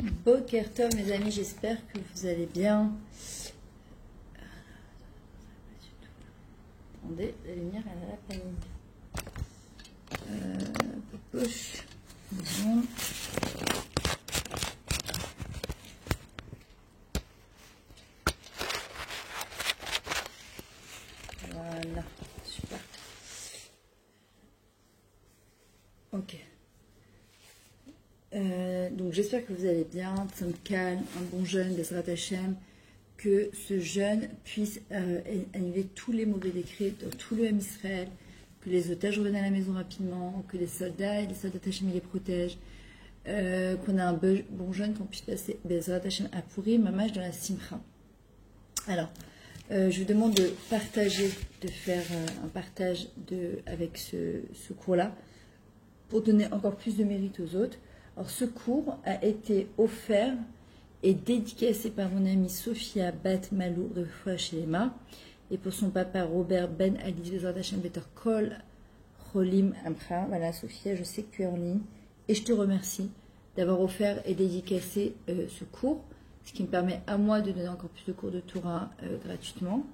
Boker Tov, mes amis, j'espère que vous allez bien. Attendez, la lumière, elle a la panique. Poche, une seconde. Voilà, super. Ok. Donc j'espère que vous allez bien, calme, un bon jeûne, Bezrat Hashem, que ce jeûne puisse annuler tous les mauvais décrets dans tout le M Israël, que les otages reviennent à la maison rapidement, que les soldats et les soldats Hashem les protègent, qu'on a un bon jeûne, qu'on puisse passer Bezrat Hashem à Purim, Mamash dans la Simcha. Alors, je vous demande de partager, de faire un partage avec ce cours-là, pour donner encore plus de mérite aux autres. Alors, ce cours a été offert et dédicacé par mon amie Sophia Bat Malou Refoua Shelema et pour son papa Robert Ben Ali Bezrat Hashem Betor Kol Cholim Amcha. Voilà, Sophia, je sais que tu es en ligne et je te remercie d'avoir offert et dédicacé ce cours, ce qui me permet à moi de donner encore plus de cours de Torah gratuitement.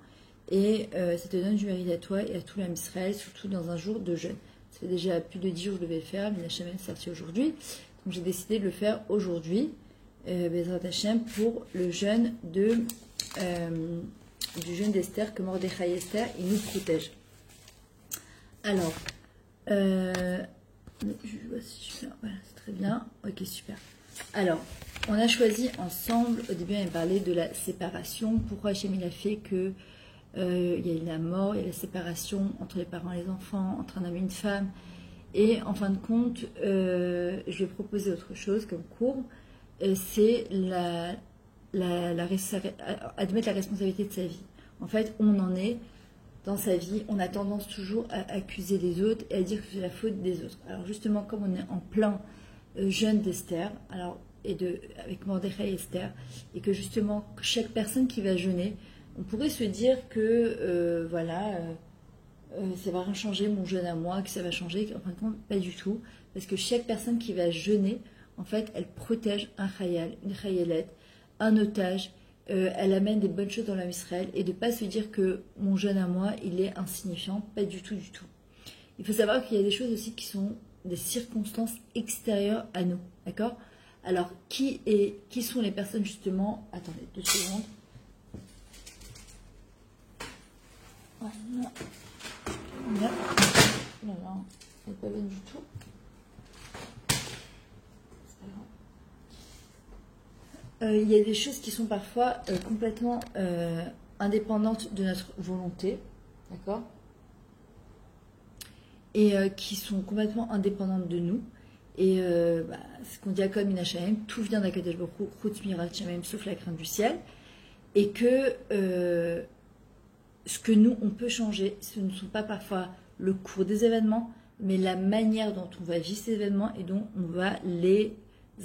Et ça te donne du mérite à toi et à tout l'âme Israël, surtout dans un jour de jeûne. Ça fait déjà plus de 10 jours que je devais le faire, mais la Hashem est sorti aujourd'hui. Donc j'ai décidé de le faire aujourd'hui, Bezrat Hashem, pour le jeûne du jeûne d'Esther, que Mordechai Esther, il nous protège. Alors, je vois si je fais. Voilà, c'est très bien. Ok, super. Alors, on a choisi ensemble, au début on avait parlé de la séparation, pourquoi Hashem il a fait que il y a eu la mort, il y a la séparation entre les parents et les enfants, entre un homme et une femme. Et en fin de compte, je vais proposer autre chose comme cours, c'est admettre la responsabilité de sa vie. En fait, on en est dans sa vie, on a tendance toujours à accuser les autres et à dire que c'est la faute des autres. Alors justement, comme on est en plein jeûne d'Esther, avec Mordechai et Esther, et que justement, chaque personne qui va jeûner, on pourrait se dire que ça va rien changer mon jeûne à moi, que ça va changer. En fin de compte, pas du tout. Parce que chaque personne qui va jeûner, en fait, elle protège un chayal, une chayalette, un otage. Elle amène des bonnes choses dans l'âme Israël. Et de ne pas se dire que mon jeûne à moi, il est insignifiant. Pas du tout, du tout. Il faut savoir qu'il y a des choses aussi qui sont des circonstances extérieures à nous. D'accord ? Alors, qui sont les personnes justement... Attendez, 2 secondes. Voilà. Là, elle n'est pas bonne du tout. Il y a des choses qui sont parfois complètement indépendantes de notre volonté, d'accord ? Et qui sont complètement indépendantes de nous. Et ce qu'on dit à Kol Minashaim, tout vient d'Akadosh Baruch Hu, Chutz Mirat Shamayim, sauf la crainte du ciel. Et que ce que nous, on peut changer, ce ne sont pas parfois le cours des événements, mais la manière dont on va vivre ces événements et dont on va les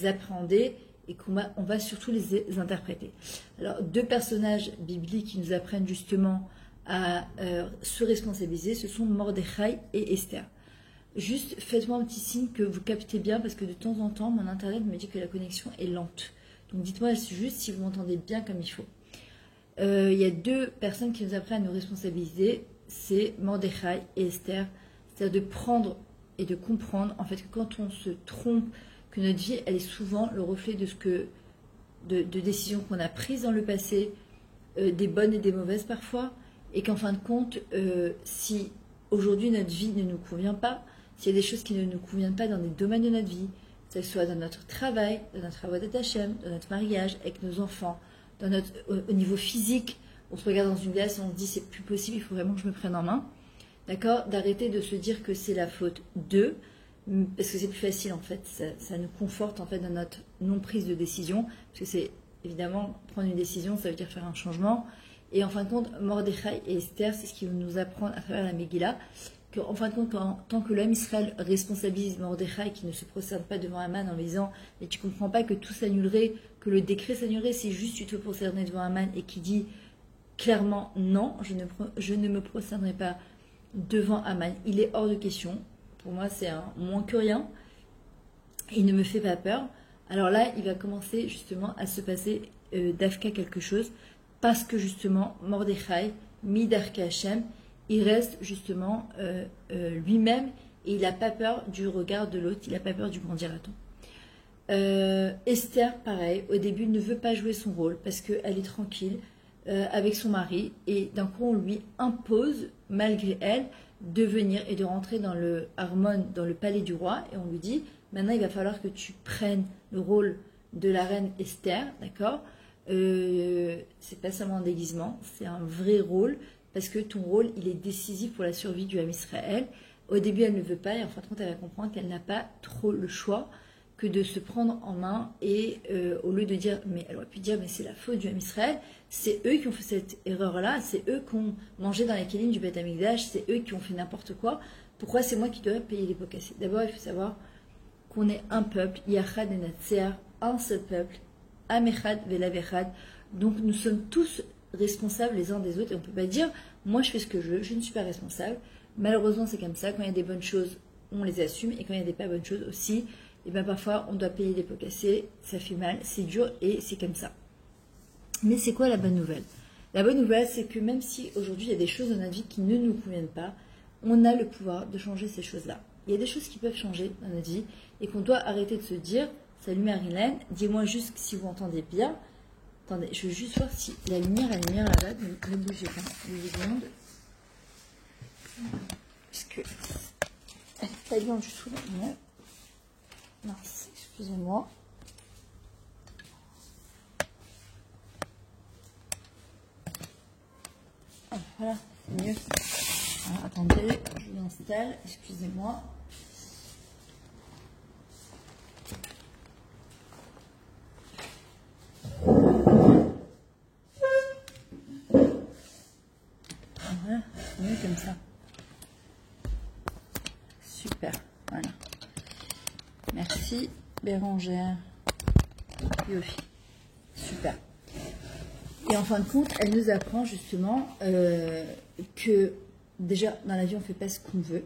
appréhender et qu'on va surtout les interpréter. Alors, 2 personnages bibliques qui nous apprennent justement à se responsabiliser, ce sont Mordechai et Esther. Juste, faites-moi un petit signe que vous captez bien, parce que de temps en temps, mon internet me dit que la connexion est lente. Donc, dites-moi juste si vous m'entendez bien comme il faut. Il y a 2 personnes qui nous apprennent à nous responsabiliser, c'est Mordechai et Esther. C'est-à-dire de prendre et de comprendre, en fait, que quand on se trompe, que notre vie, elle est souvent le reflet de décisions qu'on a prises dans le passé, des bonnes et des mauvaises parfois, et qu'en fin de compte, si aujourd'hui notre vie ne nous convient pas, s'il y a des choses qui ne nous conviennent pas dans des domaines de notre vie, que ce soit dans notre travail, dans notre avodat Hashem, dans notre mariage, avec nos enfants, au niveau physique, on se regarde dans une glace et on se dit c'est plus possible, il faut vraiment que je me prenne en main. D'accord ? D'arrêter de se dire que c'est la faute d'eux, parce que c'est plus facile en fait, ça nous conforte en fait dans notre non-prise de décision, parce que c'est évidemment prendre une décision, ça veut dire faire un changement. Et en fin de compte, Mordechai et Esther, c'est ce qu'ils vont nous apprendre à travers la Megillah, qu'en fin de compte, tant que l'homme Israël responsabilise Mordechai qui ne se prosterne pas devant Haman en lui disant « mais tu comprends pas que tout s'annulerait, que le décret s'annulerait si juste tu te prosternais devant Haman » et qui dit clairement « non, je ne me prosternerai pas devant Haman, il est hors de question, pour moi c'est un moins que rien, il ne me fait pas peur ». Alors là, il va commencer justement à se passer d'Afka quelque chose, parce que justement, Mordechai, Midarka Hashem, il reste justement lui-même et il n'a pas peur du regard de l'autre, il n'a pas peur du grand dira-t-on. Esther, pareil, au début ne veut pas jouer son rôle parce qu'elle est tranquille avec son mari et d'un coup on lui impose, malgré elle, de venir et de rentrer dans le Harmon, dans le palais du roi, et on lui dit maintenant il va falloir que tu prennes le rôle de la reine Esther, d'accord, c'est pas seulement un déguisement, c'est un vrai rôle parce que ton rôle il est décisif pour la survie du Ham Israël. Au début elle ne veut pas et en fin de compte elle va comprendre qu'elle n'a pas trop le choix que de se prendre en main et au lieu de dire, mais elle aurait pu dire mais c'est la faute du Ham Israël, c'est eux qui ont fait cette erreur-là, c'est eux qui ont mangé dans les kélim du Beth Amikdash, c'est eux qui ont fait n'importe quoi, pourquoi c'est moi qui dois payer les pots cassés? D'abord il faut savoir qu'on est un peuple, Yachad et Natser, un seul peuple, Amechad Velavechad, donc nous sommes tous responsables les uns des autres et on ne peut pas dire moi je fais ce que je ne suis pas responsable. Malheureusement c'est comme ça, quand il y a des bonnes choses on les assume et quand il y a des pas bonnes choses aussi, et bien parfois on doit payer des pots cassés, ça fait mal, c'est dur et c'est comme ça. Mais c'est quoi la bonne nouvelle? La bonne nouvelle c'est que même si aujourd'hui il y a des choses dans notre vie qui ne nous conviennent pas, on a le pouvoir de changer ces choses-là. Il y a des choses qui peuvent changer dans notre vie et qu'on doit arrêter de se dire salut Marilyn, dis-moi juste si vous entendez bien. Attendez, je veux juste voir si la lumière là-bas, ne bougez pas, 2 secondes. Parce que elle n'est pas bien du tout là. Non. Mince, excusez-moi. Ah, voilà, c'est mieux. Alors, attendez, je l'installe, excusez-moi. Voilà, c'est mieux comme ça. Super, voilà. Merci Bérangère. Yofi. Super. Et en fin de compte, elle nous apprend justement que déjà dans la vie on ne fait pas ce qu'on veut.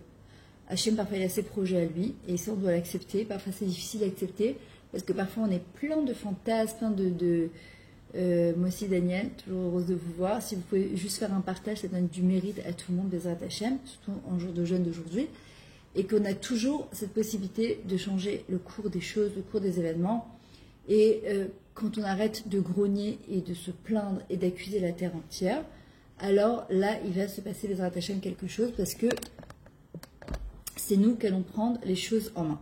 Hachem parfois il a ses projets à lui et ça on doit l'accepter. Parfois c'est difficile d'accepter parce que parfois on est plein de fantasmes, plein de moi aussi Daniel, toujours heureuse de vous voir. Si vous pouvez juste faire un partage, ça donne du mérite à tout le monde, Bezrat Hachem, surtout en jour de jeûne d'aujourd'hui. Et qu'on a toujours cette possibilité de changer le cours des choses, le cours des événements. Et quand on arrête de grogner et de se plaindre et d'accuser la terre entière, alors là, il va se passer les Hachem quelque chose parce que c'est nous qui allons prendre les choses en main.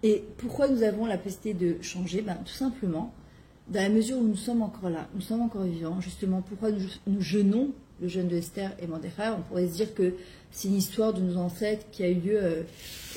Et pourquoi nous avons la possibilité de changer? Tout simplement, dans la mesure où nous sommes encore là, nous sommes encore vivants, justement, pourquoi nous jeûnons le jeûne de Esther et Mordechai? On pourrait se dire que c'est une histoire de nos ancêtres qui a eu lieu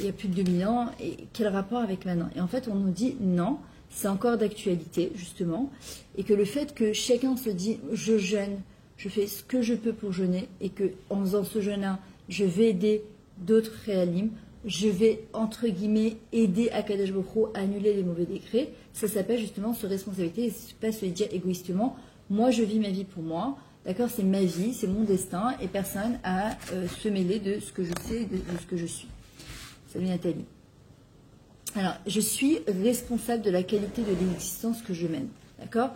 il y a plus de 2000 ans, et quel rapport avec maintenant? Et en fait, on nous dit non, c'est encore d'actualité, justement, et que le fait que chacun se dit je jeûne, je fais ce que je peux pour jeûner, et que en faisant ce jeûne-là, je vais aider d'autres réalim, je vais, entre guillemets, aider Akadosh Baruch Hu à annuler les mauvais décrets, ça s'appelle justement se responsabiliser, et c'est pas se dire égoïstement, moi je vis ma vie pour moi, d'accord, c'est ma vie, c'est mon destin, et personne à se mêler de ce que je sais, de ce que je suis. Salut Nathalie. Alors, je suis responsable de la qualité de l'existence que je mène, d'accord,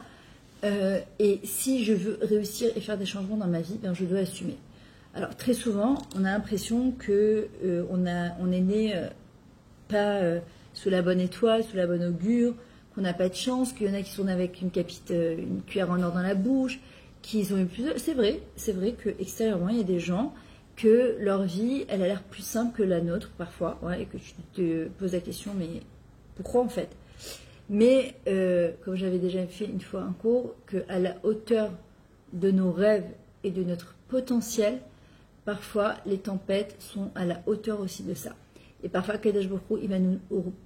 et si je veux réussir et faire des changements dans ma vie, ben, je dois assumer. Alors, très souvent, on a l'impression que on est né pas sous la bonne étoile, sous la bonne augure, qu'on n'a pas de chance, qu'il y en a qui sont avec une cuillère en or dans la bouche, qu'ils ont eu plus. C'est vrai que extérieurement, il y a des gens que leur vie, elle a l'air plus simple que la nôtre parfois, ouais, et que tu te poses la question, mais pourquoi en fait? Mais comme j'avais déjà fait une fois un cours, qu'à la hauteur de nos rêves et de notre potentiel, parfois les tempêtes sont à la hauteur aussi de ça. Et parfois, Kadosh Baruch Hu, il va nous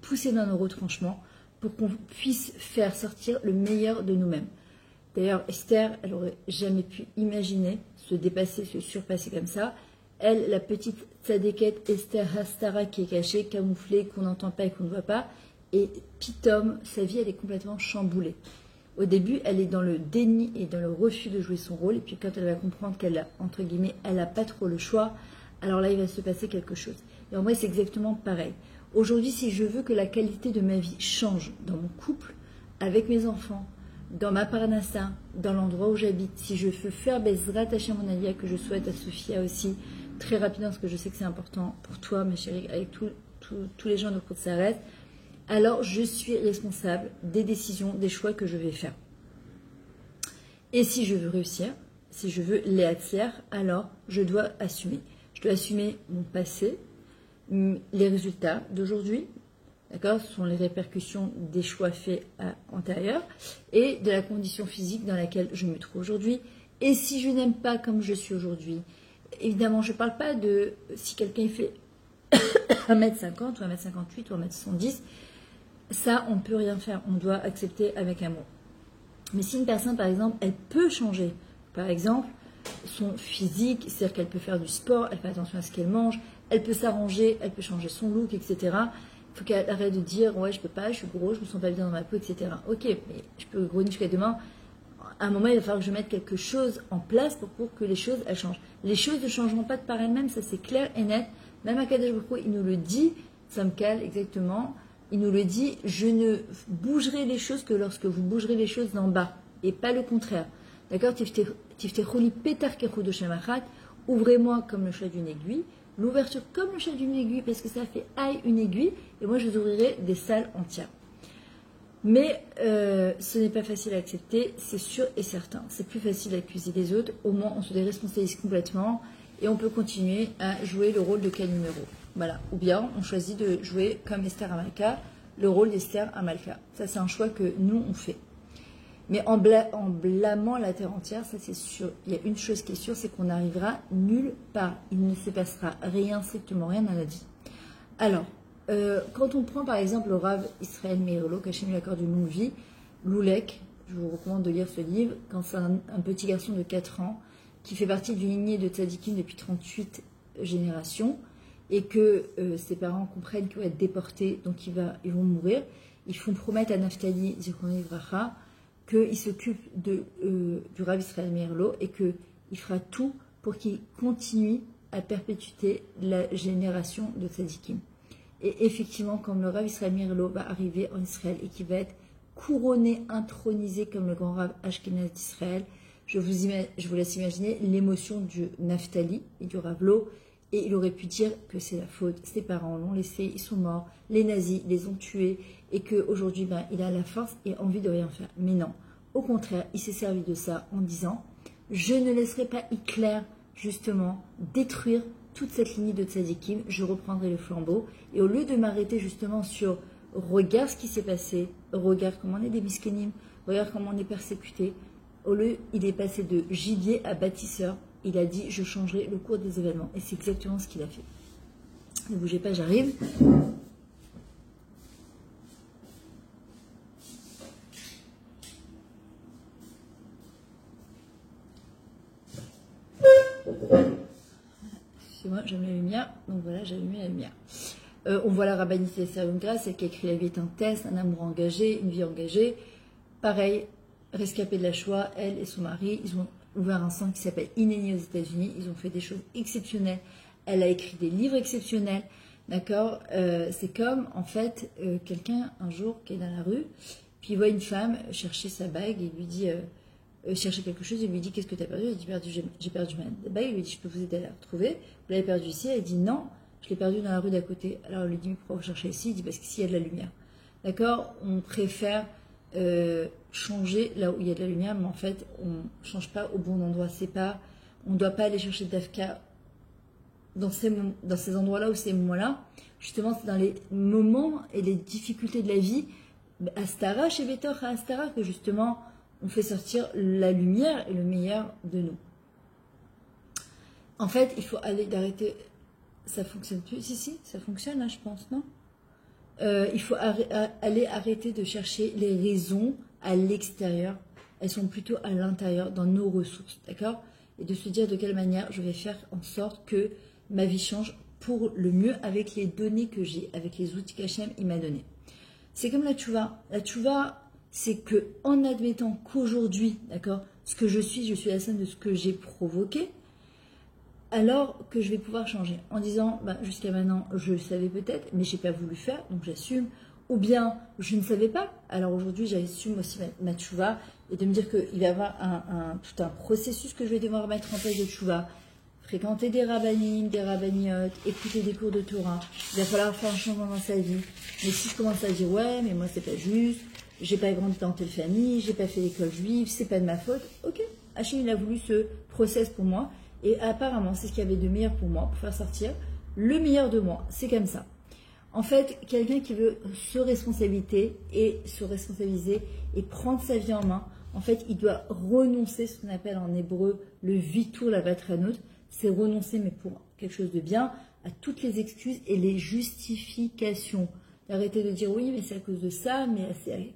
pousser dans nos retranchements pour qu'on puisse faire sortir le meilleur de nous-mêmes. D'ailleurs, Esther, elle n'aurait jamais pu imaginer se dépasser, se surpasser comme ça. Elle, la petite tzadékette Esther Hastara qui est cachée, camouflée, qu'on n'entend pas et qu'on ne voit pas. Et pitom, sa vie, elle est complètement chamboulée. Au début, elle est dans le déni et dans le refus de jouer son rôle. Et puis quand elle va comprendre qu'elle a, entre guillemets, elle n'a pas trop le choix, alors là, il va se passer quelque chose. Et en vrai, c'est exactement pareil. Aujourd'hui, si je veux que la qualité de ma vie change dans mon couple, avec mes enfants, dans ma parnassa, dans l'endroit où j'habite, si je veux faire Bezrat Hashem mon alia, que je souhaite à Sophia aussi, très rapidement, parce que je sais que c'est important pour toi, ma chérie, avec tous les gens de Côte s'arrête, alors je suis responsable des décisions, des choix que je vais faire. Et si je veux réussir, si je veux les attirer, alors je dois assumer. Je dois assumer mon passé, les résultats d'aujourd'hui, d'accord, ce sont les répercussions des choix faits antérieurs et de la condition physique dans laquelle je me trouve aujourd'hui. Et si je n'aime pas comme je suis aujourd'hui, évidemment, je ne parle pas de si quelqu'un fait 1m50 ou 1m58 ou 1m70, ça, on ne peut rien faire, on doit accepter avec amour. Mais si une personne, par exemple, elle peut changer, par exemple, son physique, c'est-à-dire qu'elle peut faire du sport, elle fait attention à ce qu'elle mange, elle peut s'arranger, elle peut changer son look, etc. Il faut qu'elle arrête de dire, ouais, je peux pas, je suis gros, je me sens pas bien dans ma peau, etc. Ok, mais je peux grogner jusqu'à demain. À un moment, il va falloir que je mette quelque chose en place pour que les choses, elles changent. Les choses ne changeront pas de par elles-mêmes, ça c'est clair et net. Même Akadosh Baruch Hu, il nous le dit, Samkal, exactement, il nous le dit, je ne bougerai les choses que lorsque vous bougerez les choses d'en bas, et pas le contraire. D'accord? Ouvrez-moi comme le chat d'une aiguille, l'ouverture comme le chat d'une aiguille, parce que ça fait aïe une aiguille, et moi je vous ouvrirai des salles entières. Mais ce n'est pas facile à accepter, c'est sûr et certain. C'est plus facile à accuser les autres, au moins on se déresponsabilise complètement, et on peut continuer à jouer le rôle de quel numéro. Voilà. Ou bien on choisit de jouer comme Esther Amalka, le rôle d'Esther Amalka. Ça c'est un choix que nous on fait. Mais en blâmant la terre entière, ça c'est sûr. Il y a une chose qui est sûre, c'est qu'on n'arrivera nulle part. Il ne se passera rien, strictement rien dans la vie. Alors, quand on prend par exemple le Rav Israël Meirlo, qu'Hachem lui accorde une longue vie, Loulek, je vous recommande de lire ce livre, quand c'est un petit garçon de 4 ans, qui fait partie d'une lignée de tzadikim depuis 38 générations, et que ses parents comprennent qu'il va être déporté, donc ils vont mourir. Ils font promettre à Naftali, Zichron Livracha, qu'il s'occupe du Rav Israël Meirlo et qu'il fera tout pour qu'il continue à perpétuer la génération de tzadikim. Et effectivement, comme le Rav Israël Meirlo va arriver en Israël et qu'il va être couronné, intronisé comme le grand Rav Ashkenaz d'Israël, je vous laisse imaginer l'émotion du Naftali et du Rav Lo. Et il aurait pu dire que c'est la faute, ses parents l'ont laissé, ils sont morts, les nazis les ont tués, et qu'aujourd'hui, il a la force et envie de rien faire. Mais non, au contraire, il s'est servi de ça en disant « Je ne laisserai pas Hitler, justement, détruire toute cette lignée de tzadikim, je reprendrai le flambeau. » Et au lieu de m'arrêter justement sur « Regarde ce qui s'est passé, regarde comment on est des miskénim, regarde comment on est persécuté », au lieu, il est passé de gibier à bâtisseur. Il a dit, je changerai le cours des événements. Et c'est exactement ce qu'il a fait. Ne bougez pas, j'arrive. Excusez-moi, j'aime la lumière. Donc voilà, j'ai allumé la lumière. On voit la rabbinité Serunga, celle qui a écrit La vie est un test, un amour engagé, une vie engagée. Pareil, rescapée de la Shoah, elle et son mari, ils ont ouvert un centre qui s'appelle Ineni aux États-Unis. Ils ont fait des choses exceptionnelles. Elle a écrit des livres exceptionnels. D'accord, c'est comme, en fait, quelqu'un, un jour, qui est dans la rue, puis il voit une femme chercher sa bague et lui dit, chercher quelque chose, et lui dit, qu'est-ce que tu as perdu? Elle dit, j'ai perdu ma bague. Il lui dit, je peux vous aider à la retrouver. Vous l'avez perdue ici? Elle dit, non, je l'ai perdue dans la rue d'à côté. Alors, elle lui dit, mais pourquoi vous cherchez ici? Il dit, parce qu'ici, il y a de la lumière. D'accord, on préfère changer là où il y a de la lumière, mais en fait, on ne change pas au bon endroit. C'est pas, on ne doit pas aller chercher d'Afka dans ces endroits-là ou ces moments-là. Justement, c'est dans les moments et les difficultés de la vie, Astara, chez Betor, à Astara, que justement, on fait sortir la lumière et le meilleur de nous. En fait, il faut aller d'arrêter. Ça fonctionne plus? Si, ça fonctionne, hein, je pense, non? Il faut aller arrêter de chercher les raisons à l'extérieur. Elles sont plutôt à l'intérieur, dans nos ressources, d'accord? Et de se dire de quelle manière je vais faire en sorte que ma vie change pour le mieux avec les données que j'ai, avec les outils qu'Hachem il m'a donnés. C'est comme la tchouva. La tchouva, c'est que en admettant qu'aujourd'hui, d'accord, ce que je suis la somme de ce que j'ai provoqué, alors que je vais pouvoir changer en disant jusqu'à maintenant je le savais peut-être mais j'ai pas voulu faire donc j'assume, ou bien je ne savais pas alors aujourd'hui j'assume aussi ma tchouva et de me dire qu'il va y avoir tout un processus que je vais devoir mettre en place de tchouva, fréquenter des rabbinim, des rabbiniotes, écouter des cours de Torah, il va falloir faire un changement dans sa vie. Mais si je commence à dire ouais mais moi c'est pas juste, j'ai pas grandi dans telle famille, j'ai pas fait l'école juive, c'est pas de ma faute, ok, Hachem il a voulu ce process pour moi. Et apparemment, c'est ce qu'il y avait de meilleur pour moi, pour faire sortir le meilleur de moi. C'est comme ça. En fait, quelqu'un qui veut se responsabiliser et prendre sa vie en main, en fait, il doit renoncer, ce qu'on appelle en hébreu le vitur la vatranut. C'est renoncer, mais pour quelque chose de bien, à toutes les excuses et les justifications. Arrêter de dire oui, mais c'est à cause de ça, mais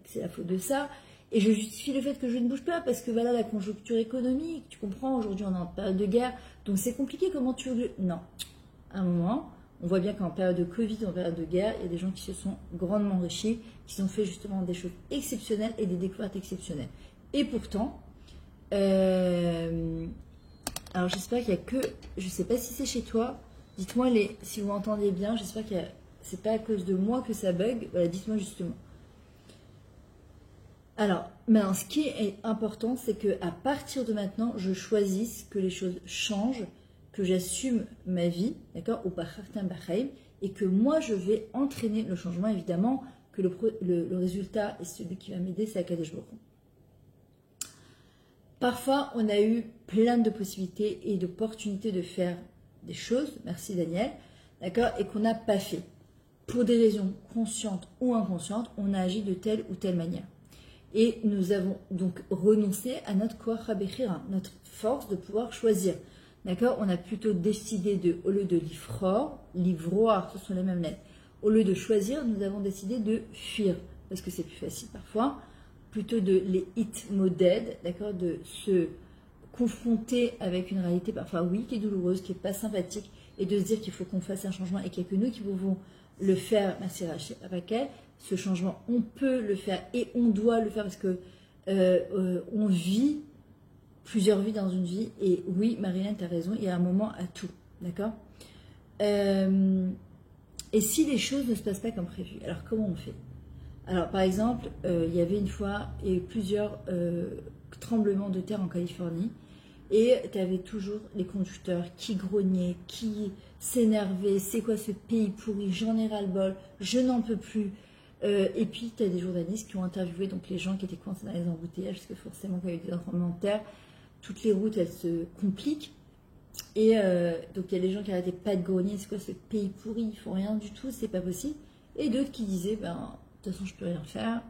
c'est la faute de ça. Et je justifie le fait que je ne bouge pas parce que voilà la conjoncture économique, tu comprends, aujourd'hui on est en période de guerre, donc c'est compliqué, comment tu veux... Non, à un moment, on voit bien qu'en période de Covid, en période de guerre, il y a des gens qui se sont grandement enrichis, qui ont fait justement des choses exceptionnelles et des découvertes exceptionnelles. Et pourtant, alors j'espère qu'il y a que, je ne sais pas si c'est chez toi, dites-moi si vous m'entendez bien, j'espère que c'est pas à cause de moi que ça bug, voilà, dites-moi justement. Alors, maintenant, ce qui est important, c'est qu'à partir de maintenant, je choisisse que les choses changent, que j'assume ma vie, d'accord, ou et que moi, je vais entraîner le changement, évidemment, que le résultat est celui qui va m'aider, c'est Akadosh Baruch Hu. Parfois, on a eu plein de possibilités et d'opportunités de faire des choses, merci Daniel, d'accord, et qu'on n'a pas fait. Pour des raisons conscientes ou inconscientes, on a agi de telle ou telle manière. Et nous avons donc renoncé à notre koach habechira, notre force de pouvoir choisir. D'accord? On a plutôt décidé au lieu de livroir, ce sont les mêmes lettres. Au lieu de choisir, nous avons décidé de fuir, parce que c'est plus facile parfois. Plutôt de les hit moded, d'accord? De se confronter avec une réalité parfois, oui, qui est douloureuse, qui n'est pas sympathique, et de se dire qu'il faut qu'on fasse un changement et qu'il n'y a que nous qui pouvons le faire, ce changement, on peut le faire et on doit le faire parce que on vit plusieurs vies dans une vie. Et oui, Marilyn, tu as raison, il y a un moment à tout, d'accord? Et si les choses ne se passent pas comme prévu, alors comment on fait? Alors, par exemple, il y avait une fois et plusieurs tremblements de terre en Californie. Et tu avais toujours les conducteurs qui grognaient, qui s'énervaient. C'est quoi ce pays pourri? J'en ai ras-le-bol, je n'en peux plus. Et puis, tu as des journalistes qui ont interviewé donc, les gens qui étaient coincés dans les embouteillages, parce que forcément, quand il y a eu des tremblements de terre, toutes les routes, elles se compliquent. Et donc, il y a des gens qui n'arrêtaient pas de grogner. C'est quoi ce pays pourri? Ils font rien du tout, c'est pas possible. Et d'autres qui disaient, de toute façon, je peux rien faire.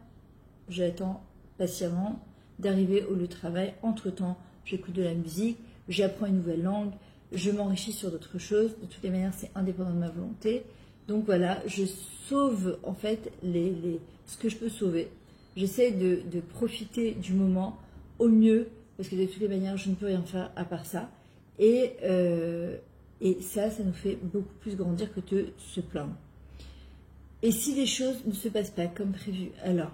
J'attends patiemment d'arriver au lieu de travail. Entre-temps, j'écoute de la musique, j'apprends une nouvelle langue, je m'enrichis sur d'autres choses. De toutes les manières, c'est indépendant de ma volonté. Donc voilà, je sauve en fait ce que je peux sauver. J'essaie de profiter du moment au mieux, parce que de toutes les manières, je ne peux rien faire à part ça. Et ça nous fait beaucoup plus grandir que de se plaindre. Et si les choses ne se passent pas comme prévu, alors,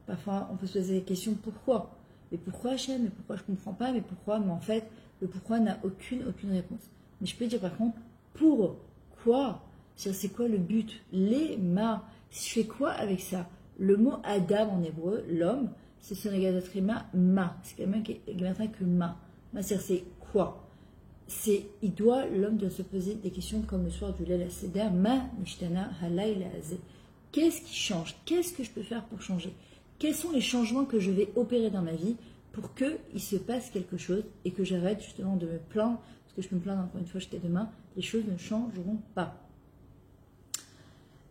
parfois on peut se poser la question, pourquoi? Mais pourquoi Hachem? Mais pourquoi je ne comprends pas? Mais pourquoi? Mais en fait, le pourquoi n'a aucune réponse. Mais je peux dire par contre, pourquoi? C'est quoi le but? Les ma. Je fais quoi avec ça? Le mot Adam en hébreu, l'homme, c'est son égatrima ma. C'est quand même que ma. Ma, c'est quoi? L'homme doit se poser des questions comme le soir du Leil HaSeder, ma nishtana halayla hazeh. Qu'est-ce qui change? Qu'est-ce que je peux faire pour changer? Quels sont les changements que je vais opérer dans ma vie pour qu'il se passe quelque chose et que j'arrête justement de me plaindre, parce que je peux me plaindre encore une fois jusqu'à demain, les choses ne changeront pas.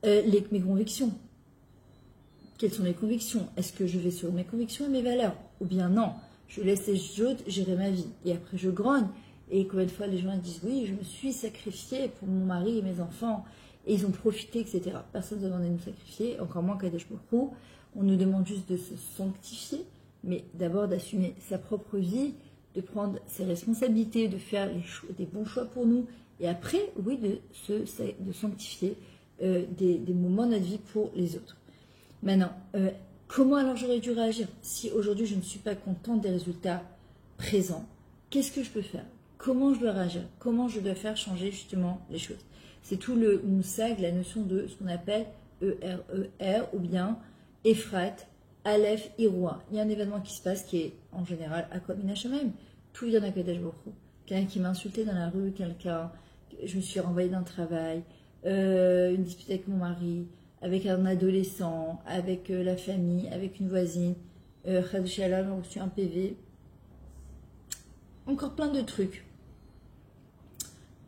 Mes convictions. Quelles sont mes convictions? Est-ce que je vais sur mes convictions et mes valeurs? Ou bien non, je laisse les choses gérer ma vie. Et après je grogne. Et combien de fois les gens disent oui, je me suis sacrifiée pour mon mari et mes enfants. Et ils ont profité, etc. Personne ne nous a demandé de nous sacrifier, encore moins Kadesh Baruch Hu. On nous demande juste de se sanctifier, mais d'abord d'assumer sa propre vie, de prendre ses responsabilités, de faire des bons choix pour nous. Et après, oui, de sanctifier des moments de notre vie pour les autres. Maintenant, comment alors j'aurais dû réagir? Si aujourd'hui je ne suis pas contente des résultats présents, qu'est-ce que je peux faire? comment je dois réagir, comment je dois faire changer justement les choses. C'est tout le moussag, la notion de ce qu'on appelle ERER ou bien Efrat, Aleph, Iroua. Il y a un événement qui se passe qui est en général à Mina Shamaim. Tout vient d'Akadosh Baruch Hu. Quelqu'un qui m'a insulté dans la rue, je me suis renvoyée d'un travail, une dispute avec mon mari, avec un adolescent, avec la famille, avec une voisine, Khadushalom, j'ai reçu un PV. Encore plein de trucs.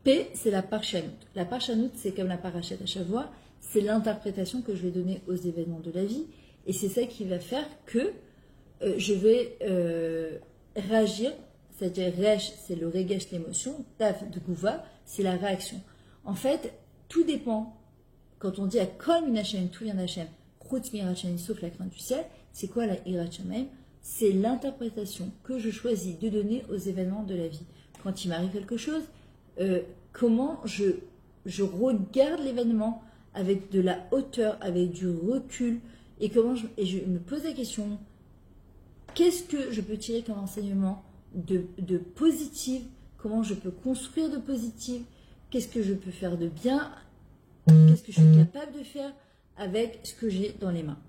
P, c'est la parchanout. La parchanout, c'est comme la parachète à Shavua, c'est l'interprétation que je vais donner aux événements de la vie. Et c'est ça qui va faire que je vais réagir, c'est-à-dire resh, c'est le regesh, l'émotion, taf, de gouva, c'est la réaction. En fait, tout dépend. Quand on dit à kol min Hashem, tout vient d'Hachem, chutz mi Hashem, sauf la crainte du ciel, c'est quoi la hirat shamayim? C'est l'interprétation que je choisis de donner aux événements de la vie. Quand il m'arrive quelque chose, comment je regarde l'événement avec de la hauteur, avec du recul, et je me pose la question, qu'est-ce que je peux tirer comme enseignement de positif, comment je peux construire de positif, qu'est-ce que je peux faire de bien, qu'est-ce que je suis capable de faire avec ce que j'ai dans les mains.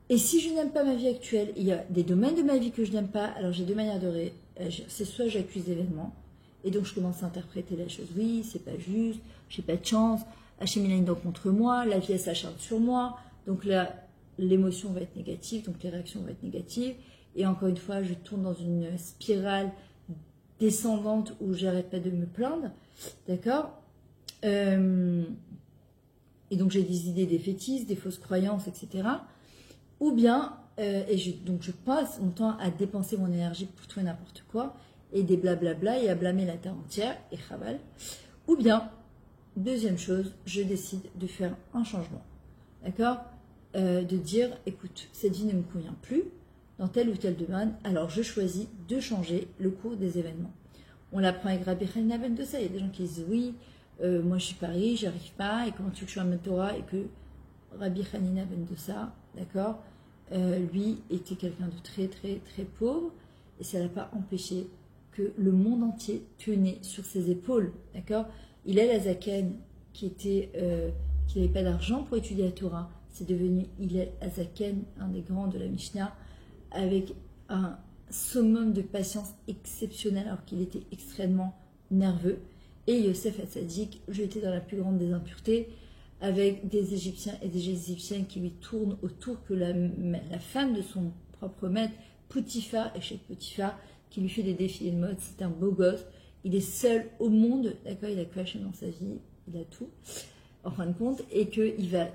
Et si je n'aime pas ma vie actuelle, il y a des domaines de ma vie que je n'aime pas, alors j'ai deux manières de réagir. C'est soit j'accuse l'événement, et donc je commence à interpréter la chose. Oui, c'est pas juste, j'ai pas de chance, Hachem il a une dent contre moi, la vie elle s'acharne sur moi, donc là l'émotion va être négative, donc les réactions vont être négatives. Et encore une fois, je tourne dans une spirale descendante où j'arrête pas de me plaindre, d'accord. Et donc j'ai des idées défaitistes, des fausses croyances, etc. Ou bien, donc je passe mon temps à dépenser mon énergie pour tout et n'importe quoi, et des blablabla, et à blâmer la terre entière, et chaval. Ou bien, deuxième chose, je décide de faire un changement, d'accord, de dire, écoute, cette vie ne me convient plus, dans tel ou tel domaine, alors je choisis de changer le cours des événements. On l'apprend avec Rabbi Hanina ben Dosa, il y a des gens qui disent, oui, moi je suis Paris, j'y arrive pas, et comment tu veux que je sois un Torah, et que Rabbi Hanina ben Dosa, d'accord, lui était quelqu'un de très très très pauvre, et ça n'a pas empêché que le monde entier tenait sur ses épaules, d'accord. Il a la Zaken qui n'avait pas d'argent pour étudier la Torah, c'est devenu Hillel Azaken, un des grands de la Mishnah, avec un summum de patience exceptionnel alors qu'il était extrêmement nerveux. Et Yosef Hatzadik, jeté dans la plus grande des impuretés, avec des Égyptiens et des Égyptiennes qui lui tournent autour, que la femme de son propre maître, Potiphar, et chez Potiphar, qui lui fait des défilés de mode, c'est un beau gosse, il est seul au monde, d'accord, il a que Hachem dans sa vie, il a tout, en fin de compte, et qu'il va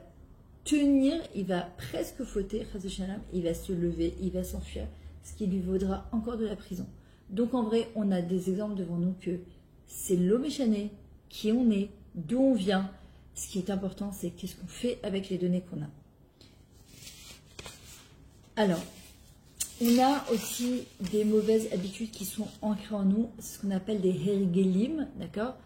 tenir, il va presque fauter, il va se lever, il va s'enfuir, ce qui lui vaudra encore de la prison. Donc en vrai, on a des exemples devant nous que c'est l'homme échané, qui on est, d'où on vient. Ce qui est important, c'est qu'est-ce qu'on fait avec les données qu'on a. Alors, on a aussi des mauvaises habitudes qui sont ancrées en nous, c'est ce qu'on appelle des hergelim, d'accord.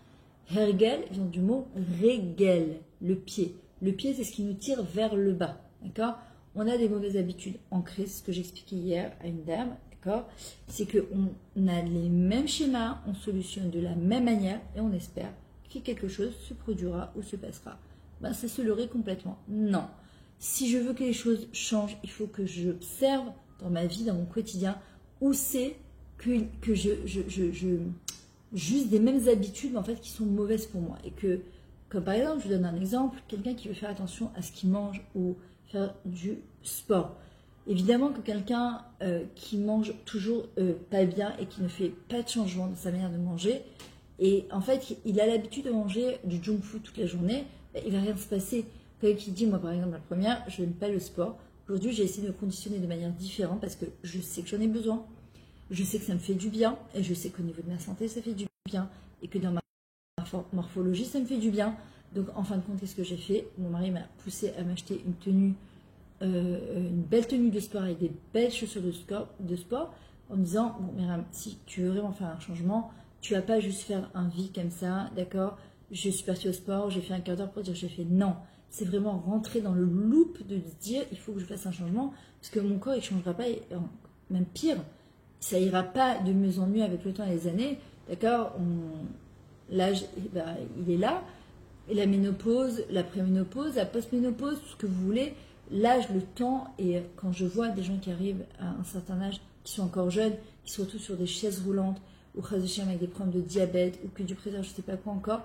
Hergel vient du mot regel, le pied. Le pied, c'est ce qui nous tire vers le bas, d'accord. On a des mauvaises habitudes ancrées, c'est ce que j'expliquais hier à une dame, d'accord. C'est qu'on a les mêmes schémas, on solutionne de la même manière et on espère que quelque chose se produira ou se passera. Ben, ça se leurrait complètement. Non. Si je veux que les choses changent, il faut que j'observe dans ma vie, dans mon quotidien, où c'est que je juste des mêmes habitudes, mais en fait, qui sont mauvaises pour moi. Et que, comme par exemple, je vous donne un exemple, quelqu'un qui veut faire attention à ce qu'il mange ou faire du sport. Évidemment que quelqu'un qui mange toujours pas bien et qui ne fait pas de changement dans sa manière de manger, et en fait, il a l'habitude de manger du junk food toute la journée, il ne va rien se passer. Quelqu'un qui dit, moi par exemple, la première, je n'aime pas le sport. Aujourd'hui, j'ai essayé de me conditionner de manière différente parce que je sais que j'en ai besoin. Je sais que ça me fait du bien et je sais qu'au niveau de ma santé, ça fait du bien et que dans ma morphologie, ça me fait du bien. Donc, en fin de compte, qu'est-ce que j'ai fait? Mon mari m'a poussé à m'acheter une tenue, une belle tenue de sport avec des belles chaussures de sport en me disant, bon, Myriam, si tu veux vraiment faire un changement, tu vas pas juste faire un vie comme ça, d'accord? Je suis partie au sport, j'ai fait un quart d'heure pour dire j'ai fait. Non, c'est vraiment rentrer dans le loop de dire il faut que je fasse un changement parce que mon corps il ne changera pas, et même pire, ça ira pas de mieux en mieux avec le temps et les années, d'accord. L'âge, il est là, et la ménopause, la préménopause, la postménopause, tout ce que vous voulez, l'âge, le temps, et quand je vois des gens qui arrivent à un certain âge, qui sont encore jeunes, qui se retrouvent sur des chaises roulantes, ou avec des problèmes de diabète, ou que du préserve, je ne sais pas quoi encore,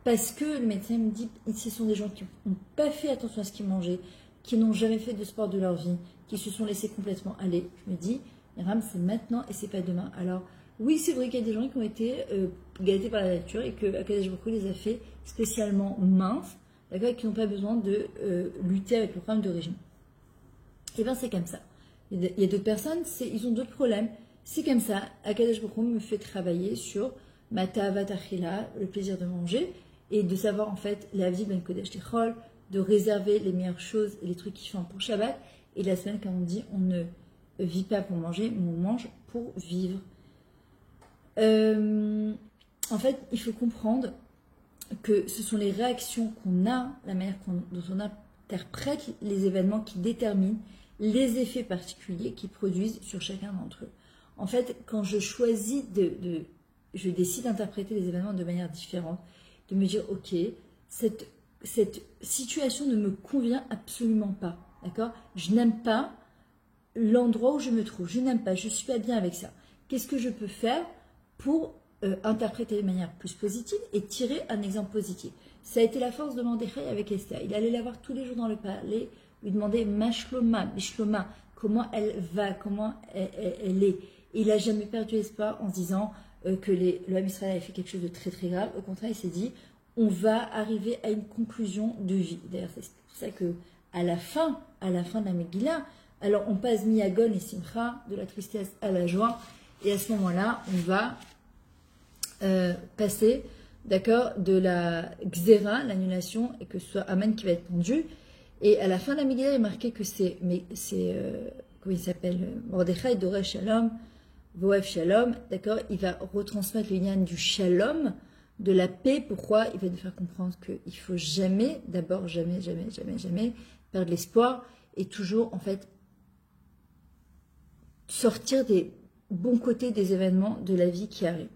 parce que le médecin me dit, ce sont des gens qui n'ont pas fait attention à ce qu'ils mangeaient, qui n'ont jamais fait de sport de leur vie, qui se sont laissés complètement aller. Je me dis, Ram, c'est maintenant et c'est pas demain. Alors, oui, c'est vrai qu'il y a des gens qui ont été gâtés par la nature et que Akadosh Baruch Hu les a fait spécialement minces, d'accord, et qui n'ont pas besoin de lutter avec le problème de régime. Et bien, c'est comme ça. Il y a d'autres personnes, ils ont d'autres problèmes. C'est comme ça. Akadosh Baruch Hu me fait travailler sur ma ta'avat achila, le plaisir de manger, et de savoir en fait la vie ben kodesh techol, de réserver les meilleures choses et les trucs qui font pour Shabbat. Et la semaine, comme on dit, on ne vit pas pour manger, mais on mange pour vivre. En fait, il faut comprendre que ce sont les réactions qu'on a, la manière dont on interprète les événements qui déterminent les effets particuliers qu'ils produisent sur chacun d'entre eux. En fait, quand je choisis je décide d'interpréter les événements de manière différente, de me dire, ok, cette situation ne me convient absolument pas, d'accord? Je n'aime pas l'endroit où je me trouve, je n'aime pas, je ne suis pas bien avec ça. Qu'est-ce que je peux faire pour interpréter de manière plus positive et tirer un exemple positif? Ça a été la force de Mordechai avec Esther. Il allait la voir tous les jours dans le palais, lui demander Mashloma, Bishloma, comment elle va, comment elle est. Et il n'a jamais perdu espoir en se disant que le Ham Israël avait fait quelque chose de très très grave. Au contraire, il s'est dit, on va arriver à une conclusion de vie. D'ailleurs, c'est pour ça que à la fin de la Megillah, alors on passe Miyagon et Simcha, de la tristesse à la joie, et à ce moment-là, on va passer, d'accord, de la Xéra, l'annulation, et que ce soit Amen qui va être pendu. Et à la fin de la Megillah, il est marqué que comment il s'appelle, Mordechai, Doré Shalom, Voef Shalom, d'accord, il va retransmettre le lien du Shalom, de la paix. Pourquoi? Il va nous faire comprendre qu'il ne faut jamais, d'abord, jamais perdre l'espoir, et toujours, en fait, sortir des bons côtés des événements de la vie qui arrivent.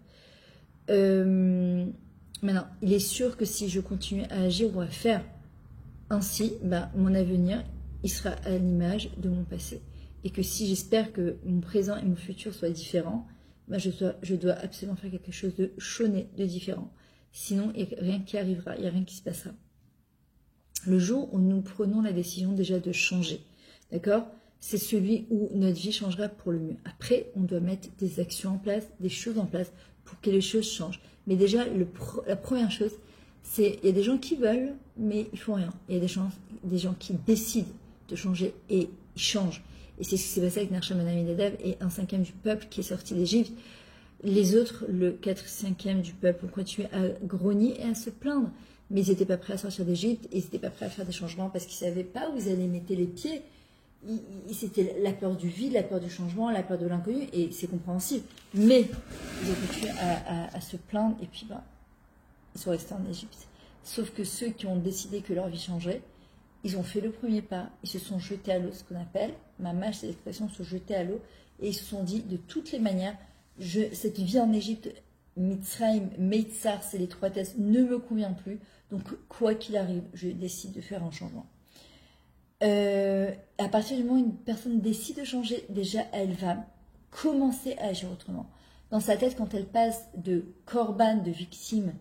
Maintenant, il est sûr que si je continue à agir ou à faire ainsi, mon avenir, il sera à l'image de mon passé. Et que si j'espère que mon présent et mon futur soient différents, je dois absolument faire quelque chose de chonné, de différent. Sinon, il n'y a rien qui arrivera, il n'y a rien qui se passera. Le jour où nous prenons la décision déjà de changer, d'accord, c'est celui où notre vie changera pour le mieux. Après, on doit mettre des actions en place, des choses en place pour que les choses changent. Mais déjà, la première chose, c'est il y a des gens qui veulent, mais ils font rien. Il y a des gens qui décident de changer et ils changent. Et c'est ce qui s'est passé avec Nachshon ben Aminadav et un cinquième du peuple qui est sorti d'Égypte. Les autres, le 4/5 du peuple, ont continué à grogner et à se plaindre. Mais ils n'étaient pas prêts à sortir d'Égypte, ils n'étaient pas prêts à faire des changements parce qu'ils ne savaient pas où ils allaient mettre les pieds. C'était la peur du vide, la peur du changement, la peur de l'inconnu, et c'est compréhensible. Mais ils ont continué à se plaindre, et puis ils sont restés en Égypte. Sauf que ceux qui ont décidé que leur vie changerait, ils ont fait le premier pas, ils se sont jetés à l'eau, ce qu'on appelle, mamash, c'est l'expression, se jeter à l'eau, et ils se sont dit, de toutes les manières, cette vie en Égypte, Mitzrayim, Meitzar, c'est les trois tests, ne me convient plus, donc quoi qu'il arrive, je décide de faire un changement. À partir du moment où une personne décide de changer, déjà elle va commencer à agir autrement. Dans sa tête, quand elle passe de korban, de victime,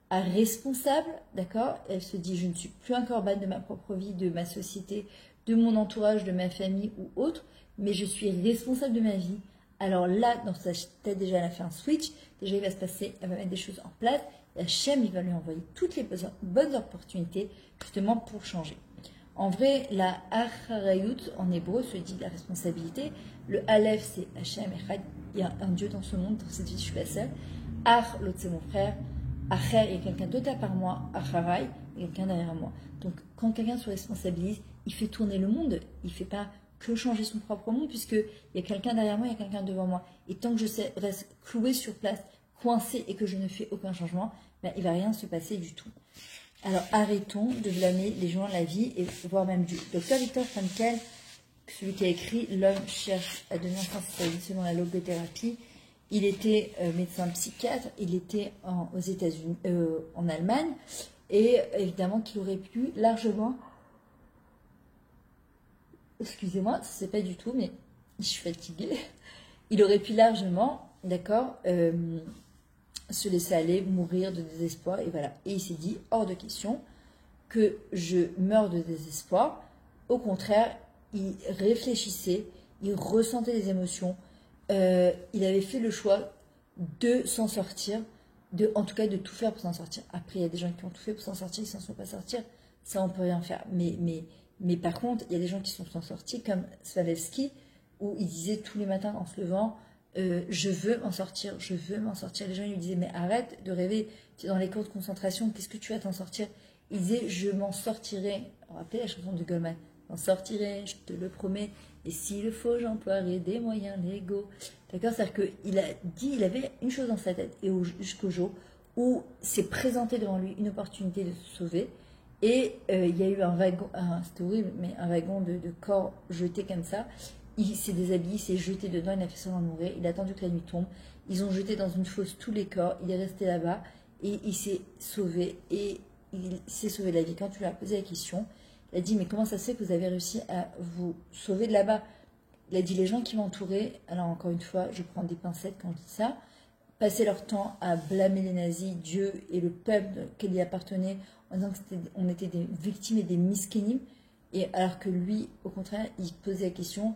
à responsable, d'accord, elle se dit je ne suis plus un korban de ma propre vie, de ma société, de mon entourage, de ma famille ou autre, mais je suis responsable de ma vie. Alors là, dans sa tête déjà, elle a fait un switch, déjà il va se passer, elle va mettre des choses en place, et Hachem, il va lui envoyer toutes les bonnes opportunités justement pour changer. En vrai, la acharayut en hébreu se dit la responsabilité. Le Aleph, c'est Hachem Echad. Il y a un Dieu dans ce monde, dans cette vie, je suis pas seule. Ach, l'autre, c'est mon frère. Acher, il y a quelqu'un d'autre à part moi. Acharay, il y a quelqu'un derrière moi. Donc, quand quelqu'un se responsabilise, il fait tourner le monde. Il ne fait pas que changer son propre monde, puisqu'il y a quelqu'un derrière moi, il y a quelqu'un devant moi. Et tant que je reste cloué sur place, coincé, et que je ne fais aucun changement, il ne va rien se passer du tout. Alors arrêtons de blâmer les gens, la vie, et voire même Dieu. Docteur Victor Frankl celui qui a écrit L'homme cherche à devenir enfin sa vie selon la logothérapie. Il était médecin psychiatre, il était aux États-Unis, en Allemagne, et évidemment qu'il aurait pu largement, excusez-moi, ça c'est pas du tout, mais je suis fatiguée, il aurait pu largement, d'accord, se laisser aller, mourir de désespoir, et voilà. Et il s'est dit, hors de question que je meure de désespoir. Au contraire, il réfléchissait, il ressentait des émotions, il avait fait le choix de s'en sortir, en tout cas de tout faire pour s'en sortir. Après, il y a des gens qui ont tout fait pour s'en sortir, qui ne s'en sont pas sortis, ça on peut rien faire. Mais par contre, il y a des gens qui s'en sortis, comme Svalevski, où il disait tous les matins en se levant, je veux m'en sortir, je veux m'en sortir. Les gens lui disaient, mais arrête de rêver, tu es dans les cours de concentration, qu'est-ce que tu vas t'en sortir? Il disait, je m'en sortirai. Vous vous rappelez la chanson de Goldman? J'en sortirai, je te le promets. Et s'il le faut, j'emploierai des moyens légaux. D'accord? C'est-à-dire qu'il a dit, il avait une chose dans sa tête. Et jusqu'au jour où s'est présenté devant lui une opportunité de se sauver. Et il y a eu un wagon, c'était horrible, mais un wagon de corps jeté comme ça. Il s'est déshabillé, il s'est jeté dedans, il a fait semblant de mourir. Il a attendu que la nuit tombe. Ils ont jeté dans une fosse tous les corps. Il est resté là-bas et il s'est sauvé. Et il s'est sauvé de la vie. Quand tu lui as posé la question, il a dit, mais comment ça se fait que vous avez réussi à vous sauver de là-bas? Il a dit, les gens qui m'entouraient, alors encore une fois, je prends des pincettes quand je dis ça, passaient leur temps à blâmer les nazis, Dieu et le peuple qu'elle y appartenait, en disant qu'on était des victimes et des miskénim. Et alors que lui, au contraire, il posait la question,